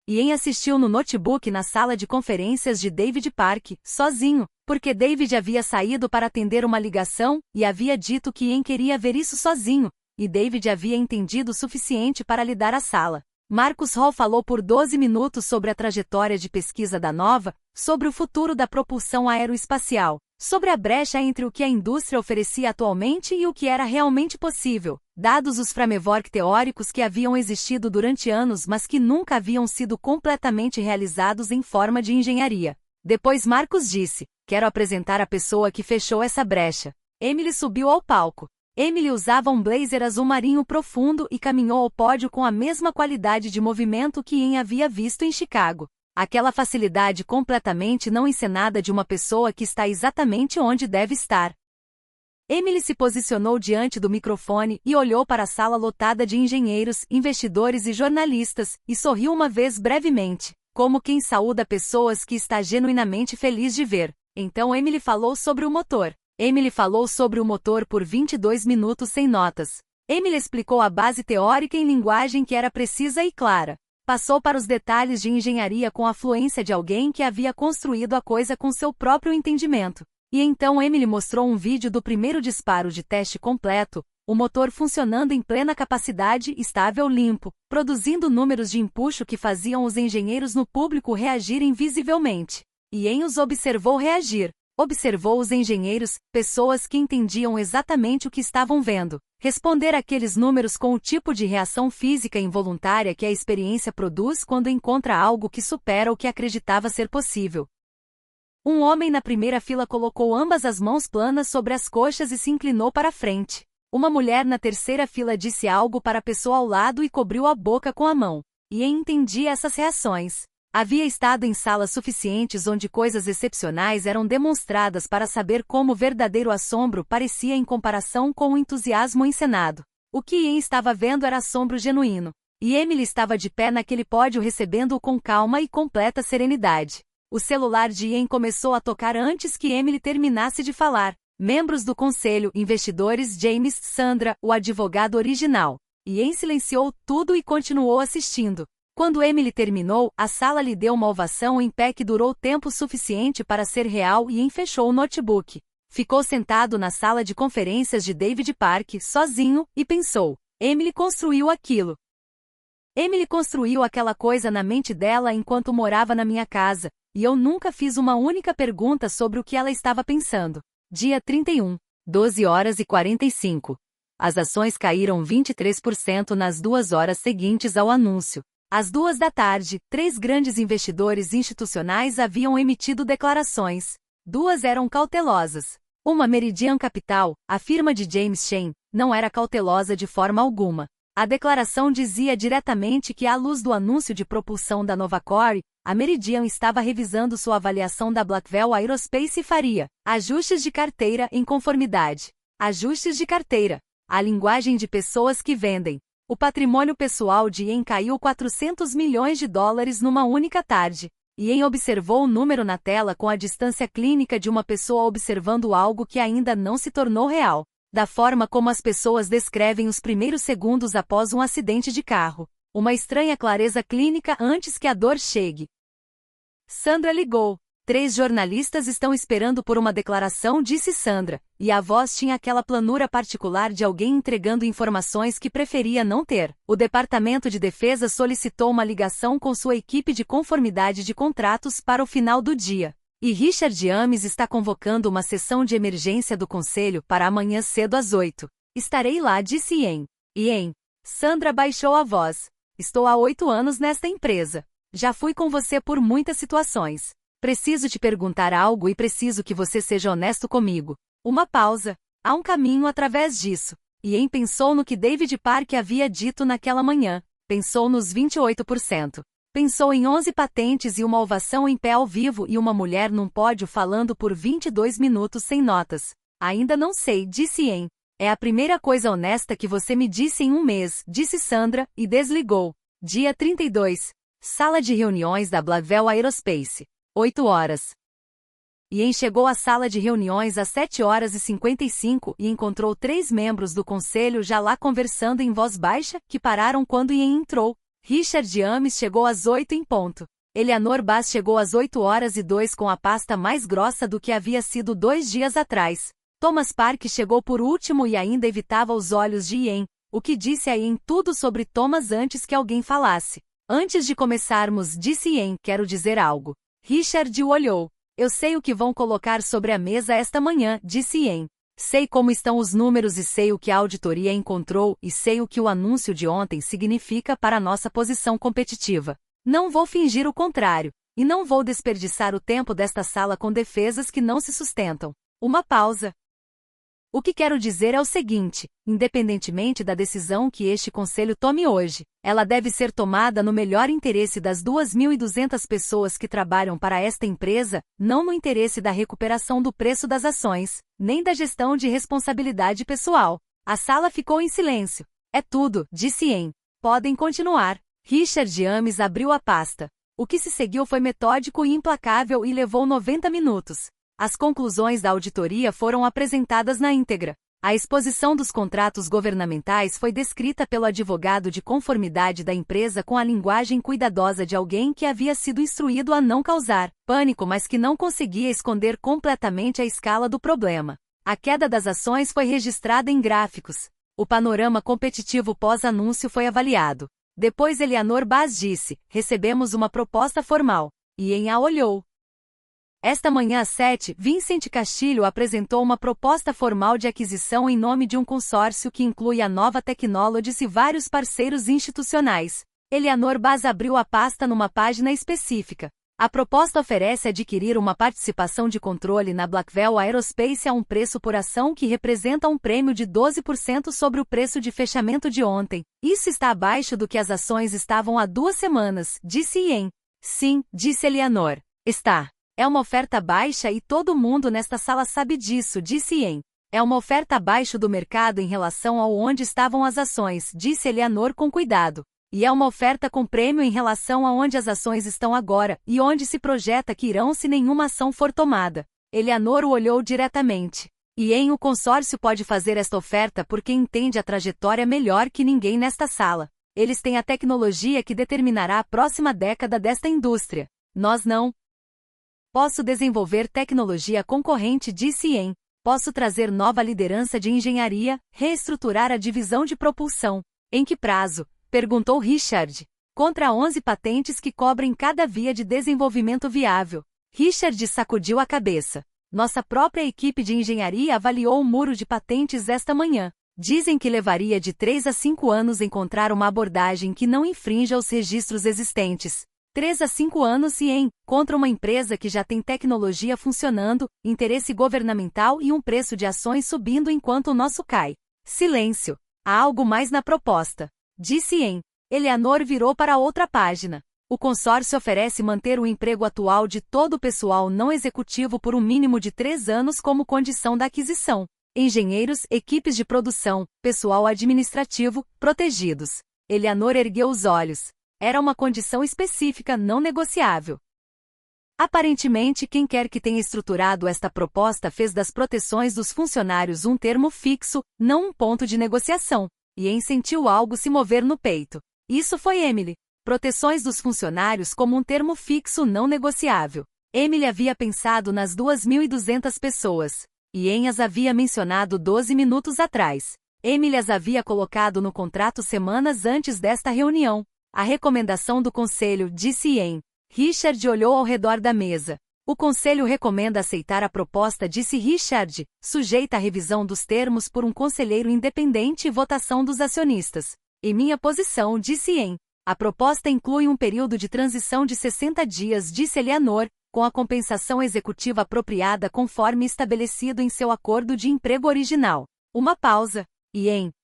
Ian assistiu no notebook na sala de conferências de David Park, sozinho, porque David havia saído para atender uma ligação e havia dito que Ian queria ver isso sozinho, e David havia entendido o suficiente para lhe dar a sala. Marcus Hall falou por 12 minutos sobre a trajetória de pesquisa da Nova, sobre o futuro da propulsão aeroespacial, sobre a brecha entre o que a indústria oferecia atualmente e o que era realmente possível, dados os framework teóricos que haviam existido durante anos mas que nunca haviam sido completamente realizados em forma de engenharia. Depois Marcus disse: quero apresentar a pessoa que fechou essa brecha. Emily subiu ao palco. Emily usava um blazer azul marinho profundo e caminhou ao pódio com a mesma qualidade de movimento que Ian havia visto em Chicago. Aquela facilidade completamente não encenada de uma pessoa que está exatamente onde deve estar. Emily se posicionou diante do microfone e olhou para a sala lotada de engenheiros, investidores e jornalistas, e sorriu uma vez brevemente, como quem saúda pessoas que está genuinamente feliz de ver. Então Emily falou sobre o motor. Emily falou sobre o motor por 22 minutos sem notas. Emily explicou a base teórica em linguagem que era precisa e clara. Passou para os detalhes de engenharia com a fluência de alguém que havia construído a coisa com seu próprio entendimento. E então Emily mostrou um vídeo do primeiro disparo de teste completo, o motor funcionando em plena capacidade, estável, limpo, produzindo números de empuxo que faziam os engenheiros no público reagirem visivelmente. E Ian os observou reagir. Observou os engenheiros, pessoas que entendiam exatamente o que estavam vendo, responder àqueles números com o tipo de reação física involuntária que a experiência produz quando encontra algo que supera o que acreditava ser possível. Um homem na primeira fila colocou ambas as mãos planas sobre as coxas e se inclinou para a frente. Uma mulher na terceira fila disse algo para a pessoa ao lado e cobriu a boca com a mão. E entendia essas reações. Havia estado em salas suficientes onde coisas excepcionais eram demonstradas para saber como o verdadeiro assombro parecia em comparação com o entusiasmo encenado. O que Ian estava vendo era assombro genuíno. E Emily estava de pé naquele pódio recebendo-o com calma e completa serenidade. O celular de Ian começou a tocar antes que Emily terminasse de falar. Membros do conselho, investidores, James, Sandra, o advogado original. Ian silenciou tudo e continuou assistindo. Quando Emily terminou, a sala lhe deu uma ovação em pé que durou tempo suficiente para ser real e Ian fechou o notebook. Ficou sentado na sala de conferências de David Park, sozinho, e pensou. Emily construiu aquilo. Emily construiu aquela coisa na mente dela enquanto morava na minha casa, e eu nunca fiz uma única pergunta sobre o que ela estava pensando. Dia 31, 12h45. As ações caíram 23% nas 2 horas seguintes ao anúncio. Às 14h, 3 grandes investidores institucionais haviam emitido declarações. 2 eram cautelosas. Uma Meridian Capital, a firma de James Chen, não era cautelosa de forma alguma. A declaração dizia diretamente que, à luz do anúncio de propulsão da Novacore, a Meridian estava revisando sua avaliação da Blackwell Aerospace e faria ajustes de carteira em conformidade. Ajustes de carteira. A linguagem de pessoas que vendem. O patrimônio pessoal de Ian caiu $400 milhões numa única tarde. Ian observou o número na tela com a distância clínica de uma pessoa observando algo que ainda não se tornou real. Da forma como as pessoas descrevem os primeiros segundos após um acidente de carro. Uma estranha clareza clínica antes que a dor chegue. Sandra ligou. 3 jornalistas estão esperando por uma declaração, disse Sandra, e a voz tinha aquela planura particular de alguém entregando informações que preferia não ter. O Departamento de Defesa solicitou uma ligação com sua equipe de conformidade de contratos para o final do dia. E Richard Ames está convocando uma sessão de emergência do conselho para amanhã cedo às 8. Estarei lá, disse Ian. Ian. Sandra baixou a voz. Estou há 8 anos nesta empresa. Já fui com você por muitas situações. Preciso te perguntar algo e preciso que você seja honesto comigo. Uma pausa. Há um caminho através disso. Ian pensou no que David Park havia dito naquela manhã. Pensou nos 28%. Pensou em 11 patentes e uma ovação em pé ao vivo e uma mulher num pódio falando por 22 minutos sem notas. Ainda não sei, disse Ian. É a primeira coisa honesta que você me disse em um mês, disse Sandra, e desligou. Dia 32. Sala de reuniões da Blackwell Aerospace. 8 horas. Ian chegou à sala de reuniões às 7h55 e encontrou 3 membros do conselho já lá conversando em voz baixa, que pararam quando Ian entrou. Richard Ames chegou às 8 em ponto. Eleanor Bass chegou às 8h02 com a pasta mais grossa do que havia sido 2 dias atrás. Thomas Park chegou por último e ainda evitava os olhos de Ian, o que disse a Ian tudo sobre Thomas antes que alguém falasse. Antes de começarmos, disse Ian, quero dizer algo. Richard o olhou. Eu sei o que vão colocar sobre a mesa esta manhã, disse Ian. Sei como estão os números e sei o que a auditoria encontrou e sei o que o anúncio de ontem significa para nossa posição competitiva. Não vou fingir o contrário, e não vou desperdiçar o tempo desta sala com defesas que não se sustentam. Uma pausa. O que quero dizer é o seguinte, independentemente da decisão que este conselho tome hoje, ela deve ser tomada no melhor interesse das 2.200 pessoas que trabalham para esta empresa, não no interesse da recuperação do preço das ações, nem da gestão de responsabilidade pessoal. A sala ficou em silêncio. É tudo, disse Ian. Podem continuar. Richard Ames abriu a pasta. O que se seguiu foi metódico e implacável e levou 90 minutos. As conclusões da auditoria foram apresentadas na íntegra. A exposição dos contratos governamentais foi descrita pelo advogado de conformidade da empresa com a linguagem cuidadosa de alguém que havia sido instruído a não causar pânico, mas que não conseguia esconder completamente a escala do problema. A queda das ações foi registrada em gráficos. O panorama competitivo pós-anúncio foi avaliado. Depois Eleanor Bass disse, recebemos uma proposta formal. Ian a olhou. Esta manhã às 7, Vincent Castilho apresentou uma proposta formal de aquisição em nome de um consórcio que inclui a Nova Technologies e vários parceiros institucionais. Eleanor Bass abriu a pasta numa página específica. A proposta oferece adquirir uma participação de controle na Blackwell Aerospace a um preço por ação que representa um prêmio de 12% sobre o preço de fechamento de ontem. Isso está abaixo do que as ações estavam há 2 semanas, disse Ian. Sim, disse Eleanor. Está. É uma oferta baixa e todo mundo nesta sala sabe disso, disse Ian. É uma oferta abaixo do mercado em relação ao onde estavam as ações, disse Eleanor com cuidado. E é uma oferta com prêmio em relação a onde as ações estão agora e onde se projeta que irão se nenhuma ação for tomada. Eleanor o olhou diretamente. E o consórcio pode fazer esta oferta porque entende a trajetória melhor que ninguém nesta sala. Eles têm a tecnologia que determinará a próxima década desta indústria. Nós não. Posso desenvolver tecnologia concorrente, disse Ian. Posso trazer nova liderança de engenharia, reestruturar a divisão de propulsão. Em que prazo? Perguntou Richard. Contra 11 patentes que cobrem cada via de desenvolvimento viável. Richard sacudiu a cabeça. Nossa própria equipe de engenharia avaliou o muro de patentes esta manhã. Dizem que levaria de 3 a 5 anos encontrar uma abordagem que não infrinja os registros existentes. 3 a 5 anos contra uma empresa que já tem tecnologia funcionando, interesse governamental e um preço de ações subindo enquanto o nosso cai. Silêncio. Há algo mais na proposta. Disse Eleanor virou para outra página. O consórcio oferece manter o emprego atual de todo o pessoal não executivo por um mínimo de 3 anos como condição da aquisição. Engenheiros, equipes de produção, pessoal administrativo, protegidos. Eleanor ergueu os olhos. Era uma condição específica não negociável. Aparentemente, quem quer que tenha estruturado esta proposta fez das proteções dos funcionários um termo fixo, não um ponto de negociação. E sentiu algo se mover no peito. Isso foi Emily. Proteções dos funcionários como um termo fixo não negociável. Emily havia pensado nas 2.200 pessoas. E as havia mencionado 12 minutos atrás. Emily as havia colocado no contrato semanas antes desta reunião. A recomendação do conselho, disse Richard olhou ao redor da mesa. O conselho recomenda aceitar a proposta, disse Richard, sujeita à revisão dos termos por um conselheiro independente e votação dos acionistas. Em minha posição, disse a proposta inclui um período de transição de 60 dias, disse Eleanor, com a compensação executiva apropriada conforme estabelecido em seu acordo de emprego original. Uma pausa.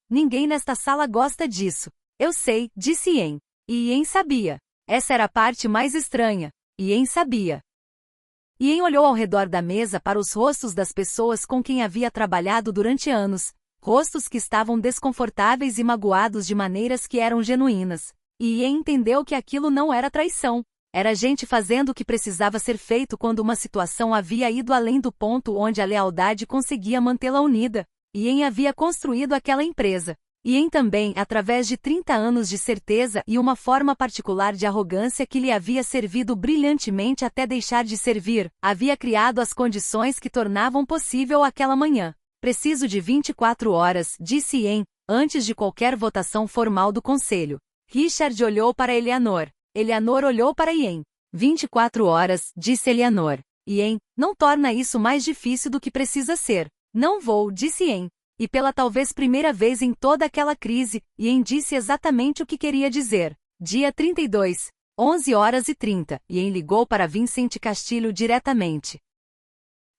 Ninguém nesta sala gosta disso. Eu sei, disse E sabia. Essa era a parte mais estranha. Sabia. Olhou ao redor da mesa para os rostos das pessoas com quem havia trabalhado durante anos, rostos que estavam desconfortáveis e magoados de maneiras que eram genuínas. E entendeu que aquilo não era traição. Era gente fazendo o que precisava ser feito quando uma situação havia ido além do ponto onde a lealdade conseguia mantê-la unida. Havia construído aquela empresa. Também, através de 30 anos de certeza e uma forma particular de arrogância que lhe havia servido brilhantemente até deixar de servir, havia criado as condições que tornavam possível aquela manhã. Preciso de 24 horas, disse antes de qualquer votação formal do conselho. Richard olhou para Eleanor. Eleanor olhou para 24 horas, disse Eleanor. Não torna isso mais difícil do que precisa ser. Não vou, disse E pela talvez primeira vez em toda aquela crise, disse exatamente o que queria dizer. Dia 32, 11h30, ligou para Vincent Castilho diretamente.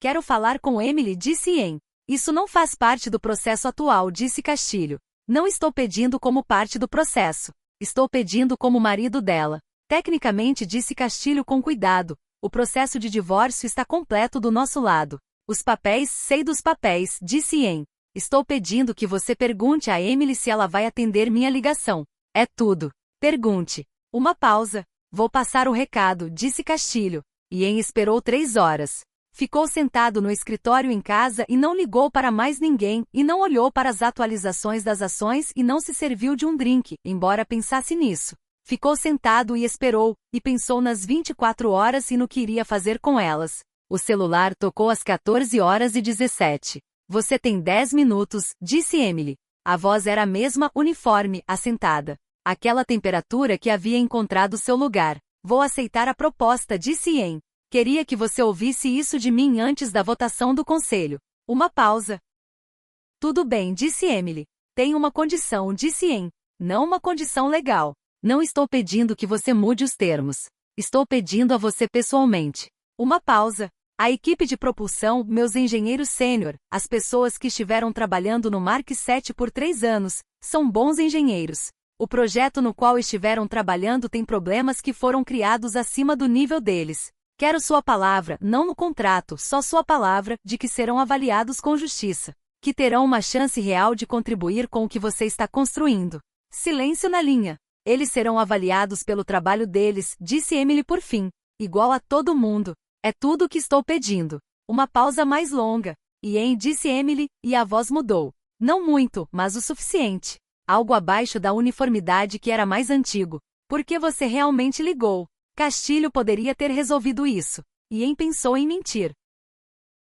Quero falar com Emily, disse Isso não faz parte do processo atual, disse Castilho. Não estou pedindo como parte do processo. Estou pedindo como marido dela. Tecnicamente, disse Castilho com cuidado, o processo de divórcio está completo do nosso lado. Os papéis, sei dos papéis, disse Estou pedindo que você pergunte a Emily se ela vai atender minha ligação. É tudo. Pergunte. Uma pausa. Vou passar o recado, disse Castilho. Esperou 3 horas. Ficou sentado no escritório em casa e não ligou para mais ninguém, e não olhou para as atualizações das ações e não se serviu de um drink, embora pensasse nisso. Ficou sentado e esperou, e pensou nas 24 horas e no que iria fazer com elas. O celular tocou às 14h17. Você tem 10 minutos, disse Emily. A voz era a mesma, uniforme, assentada. Aquela temperatura que havia encontrado seu lugar. Vou aceitar a proposta, disse Queria que você ouvisse isso de mim antes da votação do conselho. Uma pausa. Tudo bem, disse Emily. Tem uma condição, disse Não uma condição legal. Não estou pedindo que você mude os termos. Estou pedindo a você pessoalmente. Uma pausa. A equipe de propulsão, meus engenheiros sênior, as pessoas que estiveram trabalhando no Mark 7 por 3 anos, são bons engenheiros. O projeto no qual estiveram trabalhando tem problemas que foram criados acima do nível deles. Quero sua palavra, não no contrato, só sua palavra, de que serão avaliados com justiça. Que terão uma chance real de contribuir com o que você está construindo. Silêncio na linha. Eles serão avaliados pelo trabalho deles, disse Emily por fim. Igual a todo mundo. É tudo o que estou pedindo. Uma pausa mais longa. Ian, disse Emily, e a voz mudou. Não muito, mas o suficiente. Algo abaixo da uniformidade que era mais antigo. Por que você realmente ligou? Castilho poderia ter resolvido isso. Ian pensou em mentir.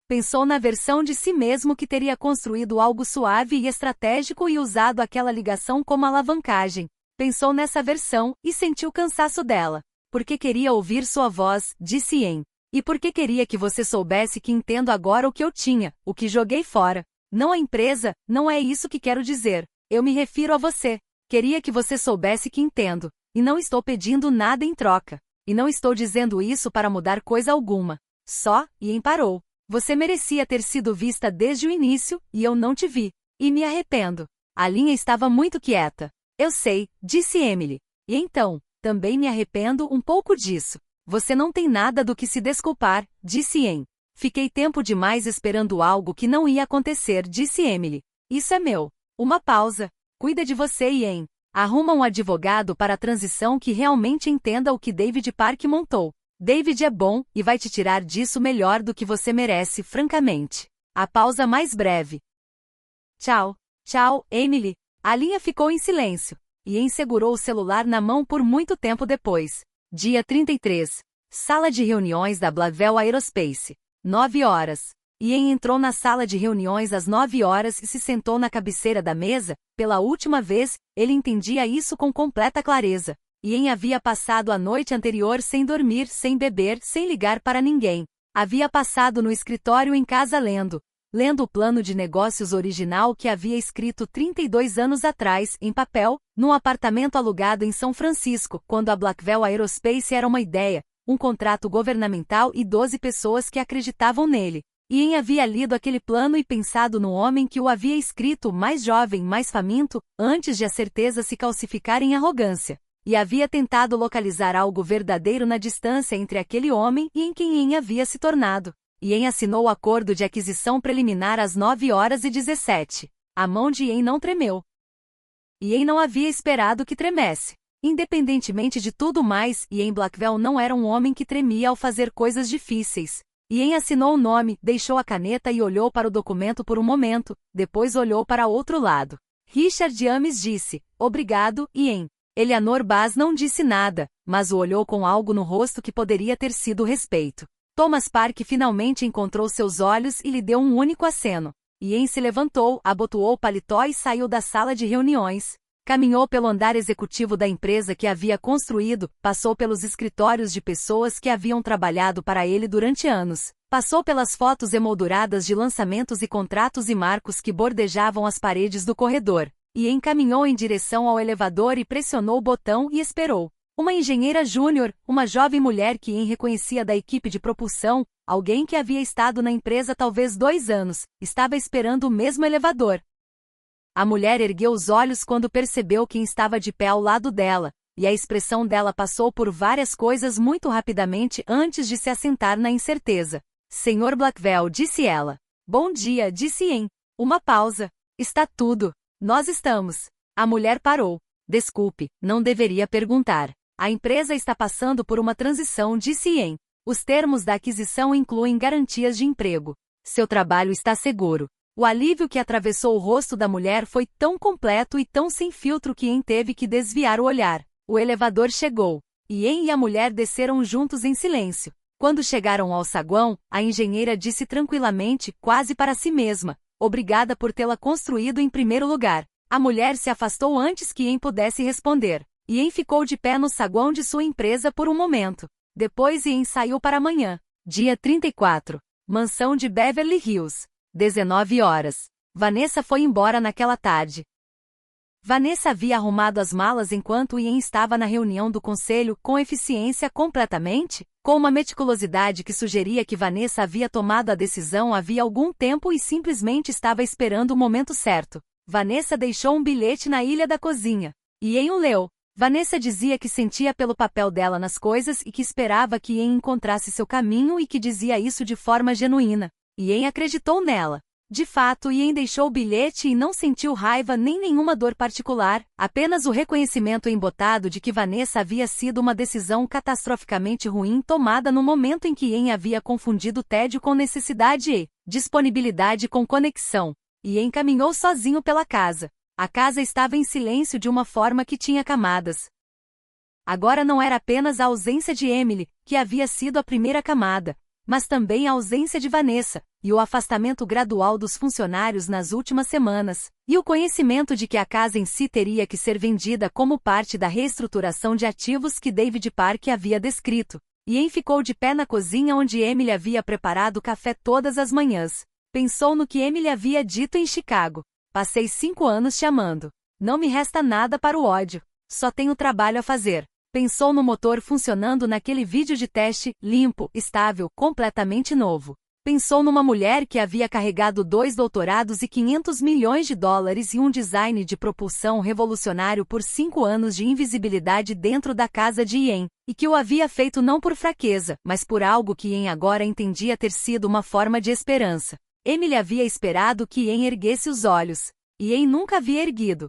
Pensou na versão de si mesmo que teria construído algo suave e estratégico e usado aquela ligação como alavancagem. Pensou nessa versão, e sentiu o cansaço dela. Porque queria ouvir sua voz, disse Ian. E porque queria que você soubesse que entendo agora o que eu tinha, o que joguei fora. Não a empresa, não é isso que quero dizer. Eu me refiro a você. Queria que você soubesse que entendo. E não estou pedindo nada em troca. E não estou dizendo isso para mudar coisa alguma. Só, Ian parou. Você merecia ter sido vista desde o início, e eu não te vi. E me arrependo. A linha estava muito quieta. Eu sei, disse Emily. E então, também me arrependo um pouco disso. Você não tem nada do que se desculpar, disse Ian. Fiquei tempo demais esperando algo que não ia acontecer, disse Emily. Isso é meu. Uma pausa. Cuida de você, Ian. Arruma um advogado para a transição que realmente entenda o que David Park montou. David é bom, e vai te tirar disso melhor do que você merece, francamente. A pausa mais breve. Tchau. Tchau, Emily. A linha ficou em silêncio. Ian segurou o celular na mão por muito tempo depois. Dia 33. Sala de reuniões da Blavel Aerospace. 9 horas. Ian entrou na sala de reuniões às 9 horas e se sentou na cabeceira da mesa. Pela última vez, ele entendia isso com completa clareza. Ian havia passado a noite anterior sem dormir, sem beber, sem ligar para ninguém. Havia passado no escritório em casa lendo o plano de negócios original que havia escrito 32 anos atrás, em papel, num apartamento alugado em São Francisco, quando a Blackwell Aerospace era uma ideia, um contrato governamental e 12 pessoas que acreditavam nele. Ian havia lido aquele plano e pensado no homem que o havia escrito, mais jovem, mais faminto, antes de a certeza se calcificar em arrogância. E havia tentado localizar algo verdadeiro na distância entre aquele homem e em quem Ian havia se tornado. Ian assinou o acordo de aquisição preliminar às 9 horas e 17. A mão de Ian não tremeu. Ian não havia esperado que tremesse. Independentemente de tudo mais, Ian Blackwell não era um homem que tremia ao fazer coisas difíceis. Ian assinou o nome, deixou a caneta e olhou para o documento por um momento, depois olhou para outro lado. Richard Ames disse, obrigado, Ian. Eleanor Bass não disse nada, mas o olhou com algo no rosto que poderia ter sido respeito. Thomas Park finalmente encontrou seus olhos e lhe deu um único aceno. Ian se levantou, abotoou o paletó e saiu da sala de reuniões. Caminhou pelo andar executivo da empresa que havia construído, passou pelos escritórios de pessoas que haviam trabalhado para ele durante anos, passou pelas fotos emolduradas de lançamentos e contratos e marcos que bordejavam as paredes do corredor. E encaminhou em direção ao elevador e pressionou o botão e esperou. Uma engenheira júnior, uma jovem mulher que Ian reconhecia da equipe de propulsão, alguém que havia estado na empresa talvez 2 anos, estava esperando o mesmo elevador. A mulher ergueu os olhos quando percebeu quem estava de pé ao lado dela, e a expressão dela passou por várias coisas muito rapidamente antes de se assentar na incerteza. Senhor Blackwell, disse ela. Bom dia, disse Ian. Uma pausa. Está tudo. Nós estamos. A mulher parou. Desculpe, não deveria perguntar. A empresa está passando por uma transição, disse Ian. Os termos da aquisição incluem garantias de emprego. Seu trabalho está seguro. O alívio que atravessou o rosto da mulher foi tão completo e tão sem filtro que Ian teve que desviar o olhar. O elevador chegou. Ian e a mulher desceram juntos em silêncio. Quando chegaram ao saguão, a engenheira disse tranquilamente, quase para si mesma, obrigada por tê-la construído em primeiro lugar. A mulher se afastou antes que Ian pudesse responder. Ian ficou de pé no saguão de sua empresa por um momento. Depois Ian saiu para amanhã. Dia 34. Mansão de Beverly Hills. 19 horas. Vanessa foi embora naquela tarde. Vanessa havia arrumado as malas enquanto Ian estava na reunião do conselho, com eficiência completamente, com uma meticulosidade que sugeria que Vanessa havia tomado a decisão havia algum tempo e simplesmente estava esperando o momento certo. Vanessa deixou um bilhete na ilha da cozinha. Ian o leu. Vanessa dizia que sentia pelo papel dela nas coisas e que esperava que Ian encontrasse seu caminho e que dizia isso de forma genuína. Ian acreditou nela. De fato, Ian deixou o bilhete e não sentiu raiva nem nenhuma dor particular, apenas o reconhecimento embotado de que Vanessa havia sido uma decisão catastroficamente ruim tomada no momento em que Ian havia confundido tédio com necessidade e disponibilidade com conexão. Ian caminhou sozinho pela casa. A casa estava em silêncio de uma forma que tinha camadas. Agora não era apenas a ausência de Emily, que havia sido a primeira camada, mas também a ausência de Vanessa, e o afastamento gradual dos funcionários nas últimas semanas, e o conhecimento de que a casa em si teria que ser vendida como parte da reestruturação de ativos que David Park havia descrito. Ian ficou de pé na cozinha onde Emily havia preparado café todas as manhãs. Pensou no que Emily havia dito em Chicago. Passei 5 anos te amando. Não me resta nada para o ódio. Só tenho trabalho a fazer. Pensou no motor funcionando naquele vídeo de teste, limpo, estável, completamente novo. Pensou numa mulher que havia carregado 2 doutorados e 500 milhões de dólares e um design de propulsão revolucionário por 5 anos de invisibilidade dentro da casa de Ian, e que o havia feito não por fraqueza, mas por algo que Ian agora entendia ter sido uma forma de esperança. Emily havia esperado que Ian erguesse os olhos. Ian nunca havia erguido.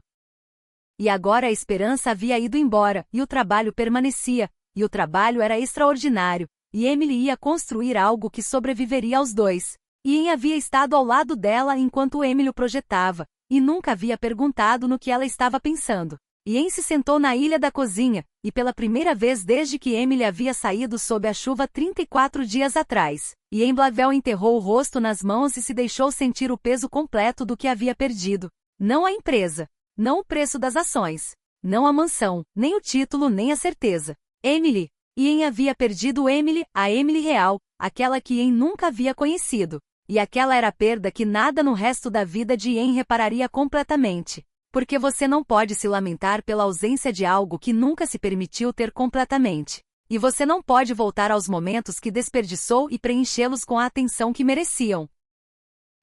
E agora a esperança havia ido embora, e o trabalho permanecia, e o trabalho era extraordinário, e Emily ia construir algo que sobreviveria aos dois. Ian havia estado ao lado dela enquanto Emily o projetava, e nunca havia perguntado no que ela estava pensando. Ian se sentou na ilha da cozinha, e pela primeira vez desde que Emily havia saído sob a chuva 34 dias atrás, Ian Blavel enterrou o rosto nas mãos e se deixou sentir o peso completo do que havia perdido. Não a empresa. Não o preço das ações. Não a mansão, nem o título nem a certeza. Emily. Ian havia perdido Emily, a Emily real, aquela que Ian nunca havia conhecido. E aquela era a perda que nada no resto da vida de Ian repararia completamente. Porque você não pode se lamentar pela ausência de algo que nunca se permitiu ter completamente. E você não pode voltar aos momentos que desperdiçou e preenchê-los com a atenção que mereciam.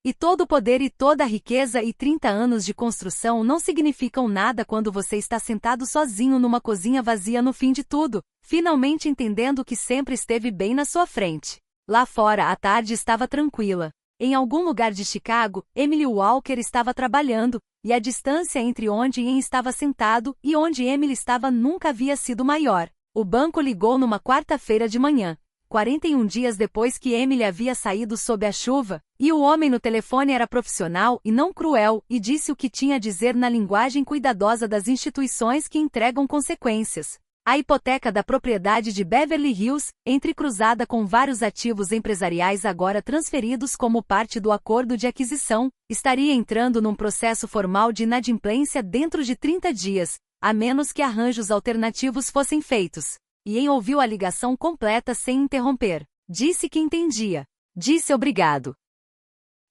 E todo o poder e toda a riqueza e 30 anos de construção não significam nada quando você está sentado sozinho numa cozinha vazia no fim de tudo, finalmente entendendo que sempre esteve bem na sua frente. Lá fora a tarde estava tranquila. Em algum lugar de Chicago, Emily Walker estava trabalhando, e a distância entre onde Ian estava sentado e onde Emily estava nunca havia sido maior. O banco ligou numa quarta-feira de manhã. 41 dias depois que Emily havia saído sob a chuva, e o homem no telefone era profissional e não cruel, e disse o que tinha a dizer na linguagem cuidadosa das instituições que entregam consequências. A hipoteca da propriedade de Beverly Hills, entrecruzada com vários ativos empresariais agora transferidos como parte do acordo de aquisição, estaria entrando num processo formal de inadimplência dentro de 30 dias, a menos que arranjos alternativos fossem feitos. Ian ouviu a ligação completa sem interromper. Disse que entendia. Disse obrigado.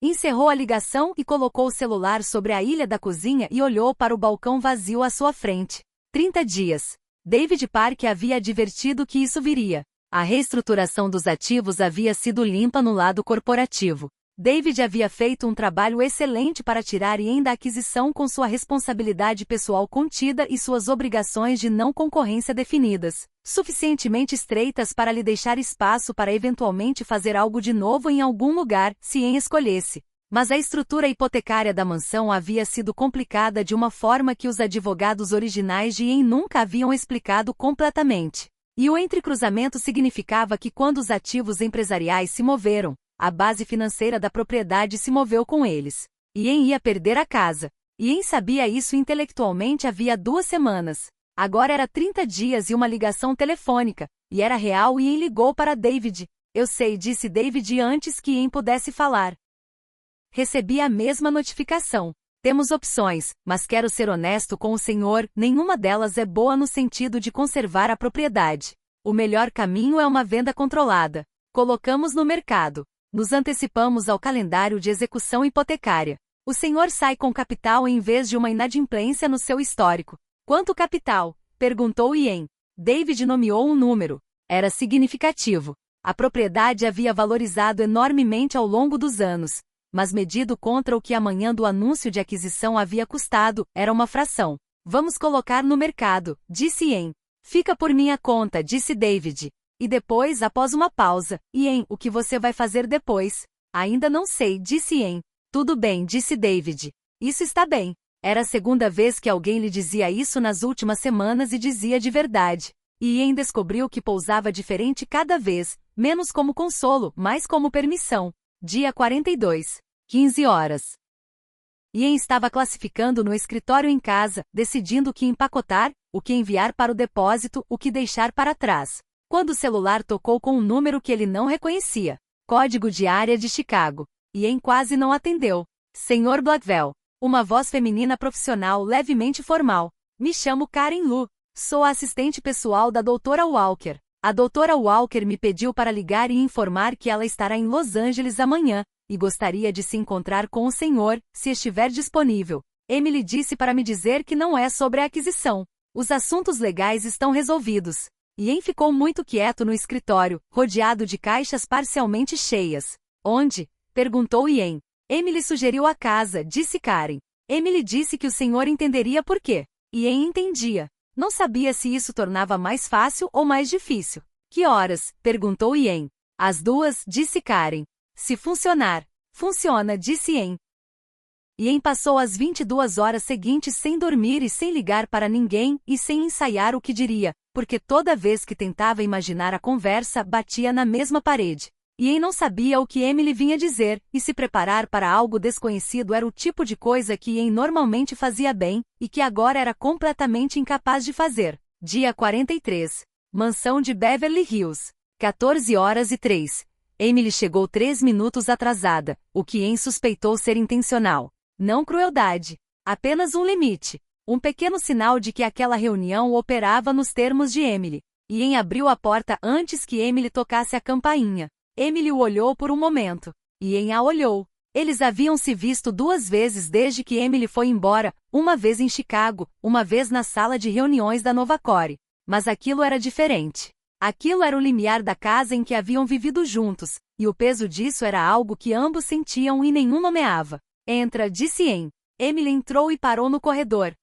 Encerrou a ligação e colocou o celular sobre a ilha da cozinha e olhou para o balcão vazio à sua frente. 30 dias. David Park havia advertido que isso viria. A reestruturação dos ativos havia sido limpa no lado corporativo. David havia feito um trabalho excelente para tirar Ian da aquisição com sua responsabilidade pessoal contida e suas obrigações de não concorrência definidas, suficientemente estreitas para lhe deixar espaço para eventualmente fazer algo de novo em algum lugar, se Ian escolhesse. Mas a estrutura hipotecária da mansão havia sido complicada de uma forma que os advogados originais de Ian nunca haviam explicado completamente. E o entrecruzamento significava que quando os ativos empresariais se moveram, a base financeira da propriedade se moveu com eles. Ian ia perder a casa. Ian sabia isso intelectualmente havia 2 semanas. Agora era 30 dias e uma ligação telefônica, e era real. Ian ligou para David. Eu sei, disse David antes que Ian pudesse falar. Recebi a mesma notificação. Temos opções, mas quero ser honesto com o senhor, nenhuma delas é boa no sentido de conservar a propriedade. O melhor caminho é uma venda controlada. Colocamos no mercado. Nos antecipamos ao calendário de execução hipotecária. O senhor sai com capital em vez de uma inadimplência no seu histórico. Quanto capital? Perguntou Ian. David nomeou um número. Era significativo. A propriedade havia valorizado enormemente ao longo dos anos, mas medido contra o que amanhã do anúncio de aquisição havia custado, era uma fração. Vamos colocar no mercado, disse Ian. Fica por minha conta, disse David. E depois, após uma pausa, Ian, o que você vai fazer depois? Ainda não sei, disse Ian. Tudo bem, disse David. Isso está bem. Era a segunda vez que alguém lhe dizia isso nas últimas semanas e dizia de verdade. E Ian descobriu que pousava diferente cada vez, menos como consolo, mais como permissão. Dia 42. 15 horas. Ian estava classificando no escritório em casa, decidindo o que empacotar, o que enviar para o depósito, o que deixar para trás. Quando o celular tocou com um número que ele não reconhecia. Código de área de Chicago. Ian quase não atendeu. Senhor Blackwell. Uma voz feminina profissional levemente formal. Me chamo Karen Lu. Sou a assistente pessoal da Doutora Walker. A Doutora Walker me pediu para ligar e informar que ela estará em Los Angeles amanhã, e gostaria de se encontrar com o senhor, se estiver disponível. Emily disse para me dizer que não é sobre a aquisição. Os assuntos legais estão resolvidos. Ian ficou muito quieto no escritório, rodeado de caixas parcialmente cheias. Onde? Perguntou Ian. Emily sugeriu a casa, disse Karen. Emily disse que o senhor entenderia por quê. Ian entendia. Não sabia se isso tornava mais fácil ou mais difícil. Que horas? Perguntou Ian. Às 2, disse Karen. Se funcionar. Funciona, disse Ian. Ian passou as 22 horas seguintes sem dormir e sem ligar para ninguém e sem ensaiar o que diria, porque toda vez que tentava imaginar a conversa batia na mesma parede. Ian não sabia o que Emily vinha dizer, e se preparar para algo desconhecido era o tipo de coisa que Ian normalmente fazia bem, e que agora era completamente incapaz de fazer. Dia 43. Mansão de Beverly Hills. 14 horas e 3. Emily chegou 3 minutos atrasada, o que Ian suspeitou ser intencional. Não crueldade. Apenas um limite. Um pequeno sinal de que aquela reunião operava nos termos de Emily. Ian abriu a porta antes que Emily tocasse a campainha. Emily o olhou por um momento. Ian a olhou. Eles haviam se visto 2 vezes desde que Emily foi embora, uma vez em Chicago, uma vez na sala de reuniões da Novacore. Mas aquilo era diferente. Aquilo era o limiar da casa em que haviam vivido juntos, e o peso disso era algo que ambos sentiam e nenhum nomeava. Entra, disse Ian. Emily entrou e parou no corredor.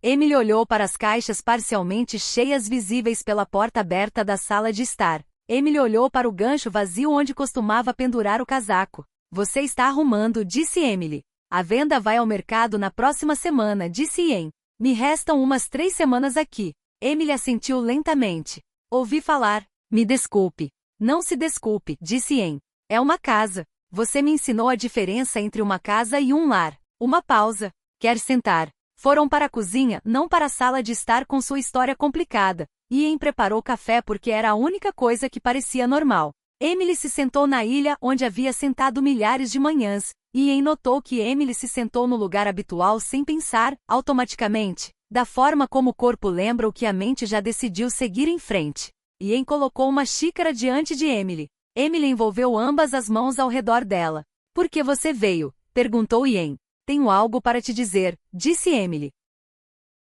Emily olhou para as caixas parcialmente cheias visíveis pela porta aberta da sala de estar. Emily olhou para o gancho vazio onde costumava pendurar o casaco. Você está arrumando, disse Emily. A venda vai ao mercado na próxima semana, disse Ian. Me restam umas 3 semanas aqui. Emily assentiu lentamente. Ouvi falar. Me desculpe. Não se desculpe, disse Ian. É uma casa. Você me ensinou a diferença entre uma casa e um lar. Uma pausa. Quer sentar? Foram para a cozinha, não para a sala de estar com sua história complicada. Ian preparou café porque era a única coisa que parecia normal. Emily se sentou na ilha onde havia sentado milhares de manhãs. Ian notou que Emily se sentou no lugar habitual sem pensar, automaticamente, da forma como o corpo lembra o que a mente já decidiu seguir em frente. Ian colocou uma xícara diante de Emily. Emily envolveu ambas as mãos ao redor dela. Por que você veio? Perguntou Ian. Tenho algo para te dizer, disse Emily.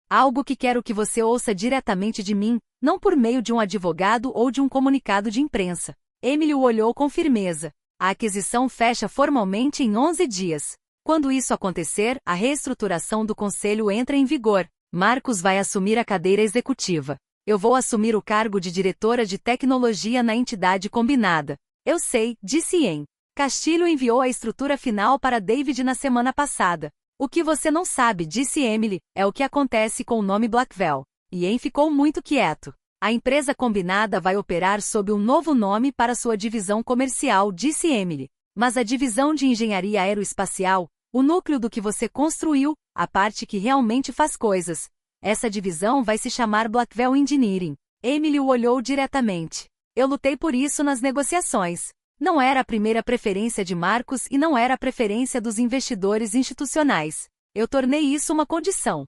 Algo que quero que você ouça diretamente de mim, não por meio de um advogado ou de um comunicado de imprensa. Emily o olhou com firmeza. A aquisição fecha formalmente em 11 dias. Quando isso acontecer, a reestruturação do conselho entra em vigor. Marcos vai assumir a cadeira executiva. Eu vou assumir o cargo de diretora de tecnologia na entidade combinada. Eu sei, disse Ian. Castilho enviou a estrutura final para David na semana passada. O que você não sabe, disse Emily, é o que acontece com o nome Blackwell. Ian ficou muito quieto. A empresa combinada vai operar sob um novo nome para sua divisão comercial, disse Emily. Mas a divisão de engenharia aeroespacial, o núcleo do que você construiu, a parte que realmente faz coisas. Essa divisão vai se chamar Blackwell Engineering. Emily o olhou diretamente. Eu lutei por isso nas negociações. Não era a primeira preferência de Marcos e não era a preferência dos investidores institucionais. Eu tornei isso uma condição.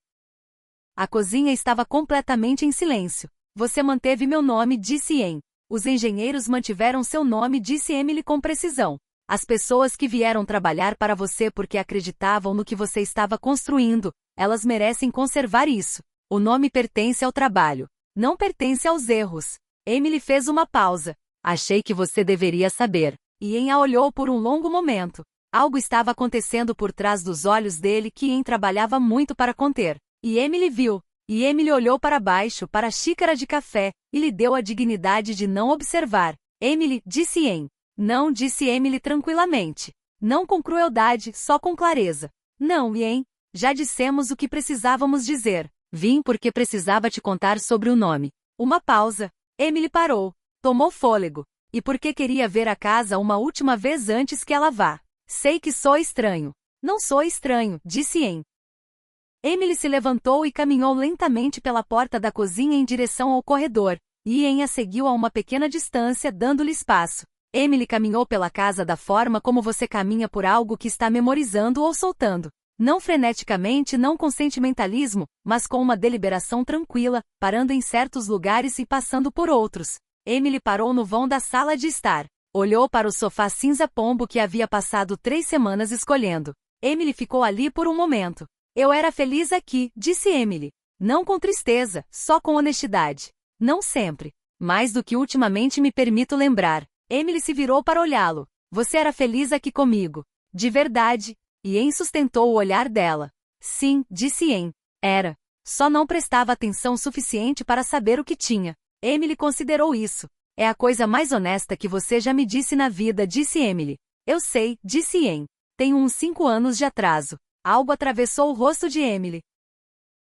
A cozinha estava completamente em silêncio. Você manteve meu nome, disse Ian. Os engenheiros mantiveram seu nome, disse Emily com precisão. As pessoas que vieram trabalhar para você porque acreditavam no que você estava construindo, elas merecem conservar isso. O nome pertence ao trabalho. Não pertence aos erros. Emily fez uma pausa. Achei que você deveria saber. Ian a olhou por um longo momento. Algo estava acontecendo por trás dos olhos dele que Ian trabalhava muito para conter. E Emily viu. E Emily olhou para baixo, para a xícara de café, e lhe deu a dignidade de não observar. Emily, disse Ian. Não, disse Emily tranquilamente. Não com crueldade, só com clareza. Não, Ian. Já dissemos o que precisávamos dizer. Vim porque precisava te contar sobre o nome. Uma pausa. Emily parou. Tomou fôlego. E porque queria ver a casa uma última vez antes que ela vá. Sei que sou estranho. Não sou estranho, disse Ian. Emily se levantou e caminhou lentamente pela porta da cozinha em direção ao corredor, e Ian a seguiu a uma pequena distância, dando-lhe espaço. Emily caminhou pela casa da forma como você caminha por algo que está memorizando ou soltando. Não freneticamente, não com sentimentalismo, mas com uma deliberação tranquila, parando em certos lugares e passando por outros. Emily parou no vão da sala de estar. Olhou para o sofá cinza pombo que havia passado 3 semanas escolhendo. Emily ficou ali por um momento. Eu era feliz aqui, disse Emily. Não com tristeza, só com honestidade. Não sempre. Mais do que ultimamente me permito lembrar. Emily se virou para olhá-lo. Você era feliz aqui comigo. De verdade. Ian sustentou o olhar dela. Sim, disse Ian. Era. Só não prestava atenção suficiente para saber o que tinha. Emily considerou isso. É a coisa mais honesta que você já me disse na vida, disse Emily. Eu sei, disse Ian. Tenho uns 5 anos de atraso. Algo atravessou o rosto de Emily.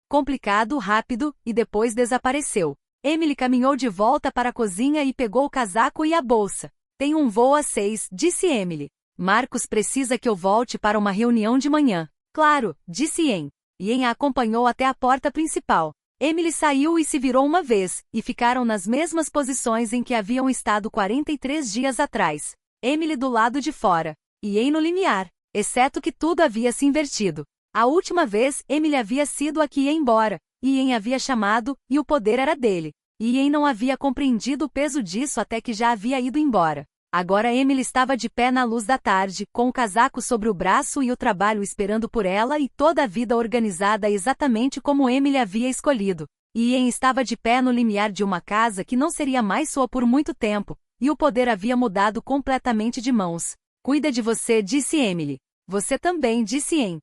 Complicado, rápido, e depois desapareceu. Emily caminhou de volta para a cozinha e pegou o casaco e a bolsa. Tenho um voo às 6, disse Emily. Marcos precisa que eu volte para uma reunião de manhã. Claro, disse Ian. Ian a acompanhou até a porta principal. Emily saiu e se virou uma vez, e ficaram nas mesmas posições em que haviam estado 43 dias atrás. Emily do lado de fora. Ian no limiar. Exceto que tudo havia se invertido. A última vez, Emily havia sido a que ia embora, e Ian havia chamado, e o poder era dele. E Ian não havia compreendido o peso disso até que já havia ido embora. Agora Emily estava de pé na luz da tarde, com o casaco sobre o braço e o trabalho esperando por ela e toda a vida organizada exatamente como Emily havia escolhido. E Ian estava de pé no limiar de uma casa que não seria mais sua por muito tempo, e o poder havia mudado completamente de mãos. Cuida de você, disse Emily. Você também, disse Ian.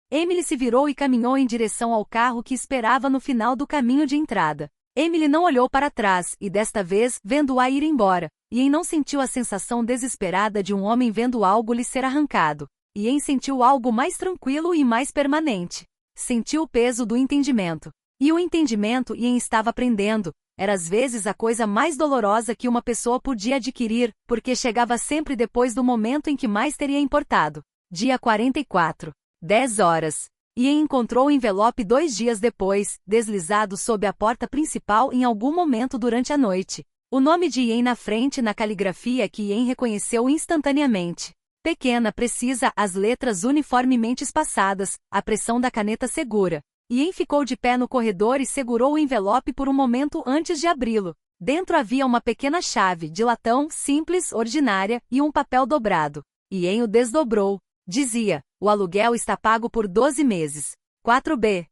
Emily se virou e caminhou em direção ao carro que esperava no final do caminho de entrada. Emily não olhou para trás, e desta vez, vendo-a ir embora, Ian não sentiu a sensação desesperada de um homem vendo algo lhe ser arrancado. Ian sentiu algo mais tranquilo e mais permanente. Sentiu o peso do entendimento. E o entendimento Ian estava aprendendo. Era às vezes a coisa mais dolorosa que uma pessoa podia adquirir, porque chegava sempre depois do momento em que mais teria importado. Dia 44. 10 horas. Ian encontrou o envelope 2 dias depois, deslizado sob a porta principal em algum momento durante a noite. O nome de Ian na frente na caligrafia que Ian reconheceu instantaneamente. Pequena, precisa, as letras uniformemente espaçadas, a pressão da caneta segura. Ian ficou de pé no corredor e segurou o envelope por um momento antes de abri-lo. Dentro havia uma pequena chave, de latão, simples, ordinária, e um papel dobrado. Ian o desdobrou. Dizia, o aluguel está pago por 12 meses. 4B.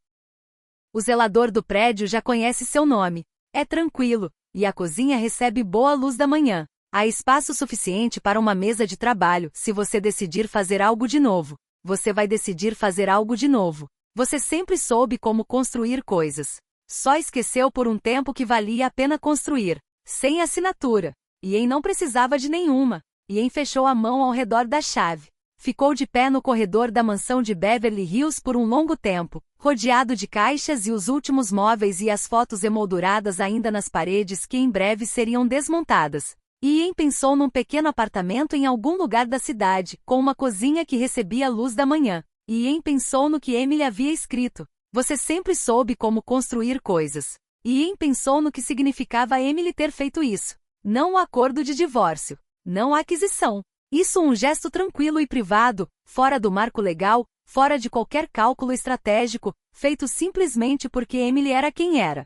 O zelador do prédio já conhece seu nome. É tranquilo, e a cozinha recebe boa luz da manhã. Há espaço suficiente para uma mesa de trabalho, se você decidir fazer algo de novo. Você vai decidir fazer algo de novo. Você sempre soube como construir coisas. Só esqueceu por um tempo que valia a pena construir. Sem assinatura. Ian não precisava de nenhuma. Ian fechou a mão ao redor da chave. Ficou de pé no corredor da mansão de Beverly Hills por um longo tempo, rodeado de caixas e os últimos móveis e as fotos emolduradas ainda nas paredes que em breve seriam desmontadas. Ian pensou num pequeno apartamento em algum lugar da cidade, com uma cozinha que recebia a luz da manhã. Ian pensou no que Emily havia escrito. Você sempre soube como construir coisas. Ian pensou no que significava Emily ter feito isso. Não o acordo de divórcio. Não a aquisição. Isso um gesto tranquilo e privado, fora do marco legal, fora de qualquer cálculo estratégico, feito simplesmente porque Emily era quem era.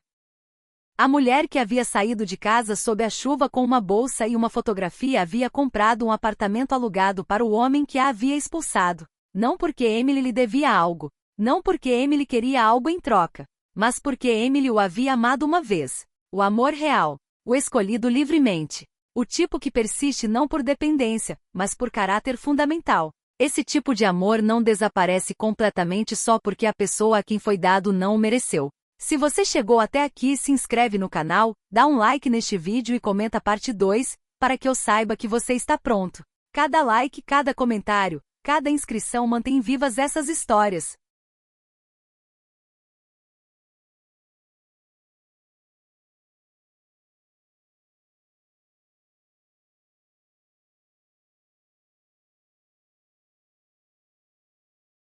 A mulher que havia saído de casa sob a chuva com uma bolsa e uma fotografia havia comprado um apartamento alugado para o homem que a havia expulsado. Não porque Emily lhe devia algo. Não porque Emily queria algo em troca. Mas porque Emily o havia amado uma vez. O amor real. O escolhido livremente. O tipo que persiste não por dependência, mas por caráter fundamental. Esse tipo de amor não desaparece completamente só porque a pessoa a quem foi dado não o mereceu. Se você chegou até aqui, se inscreve no canal, dá um like neste vídeo e comenta a parte 2, para que eu saiba que você está pronto. Cada like, cada comentário, cada inscrição mantém vivas essas histórias.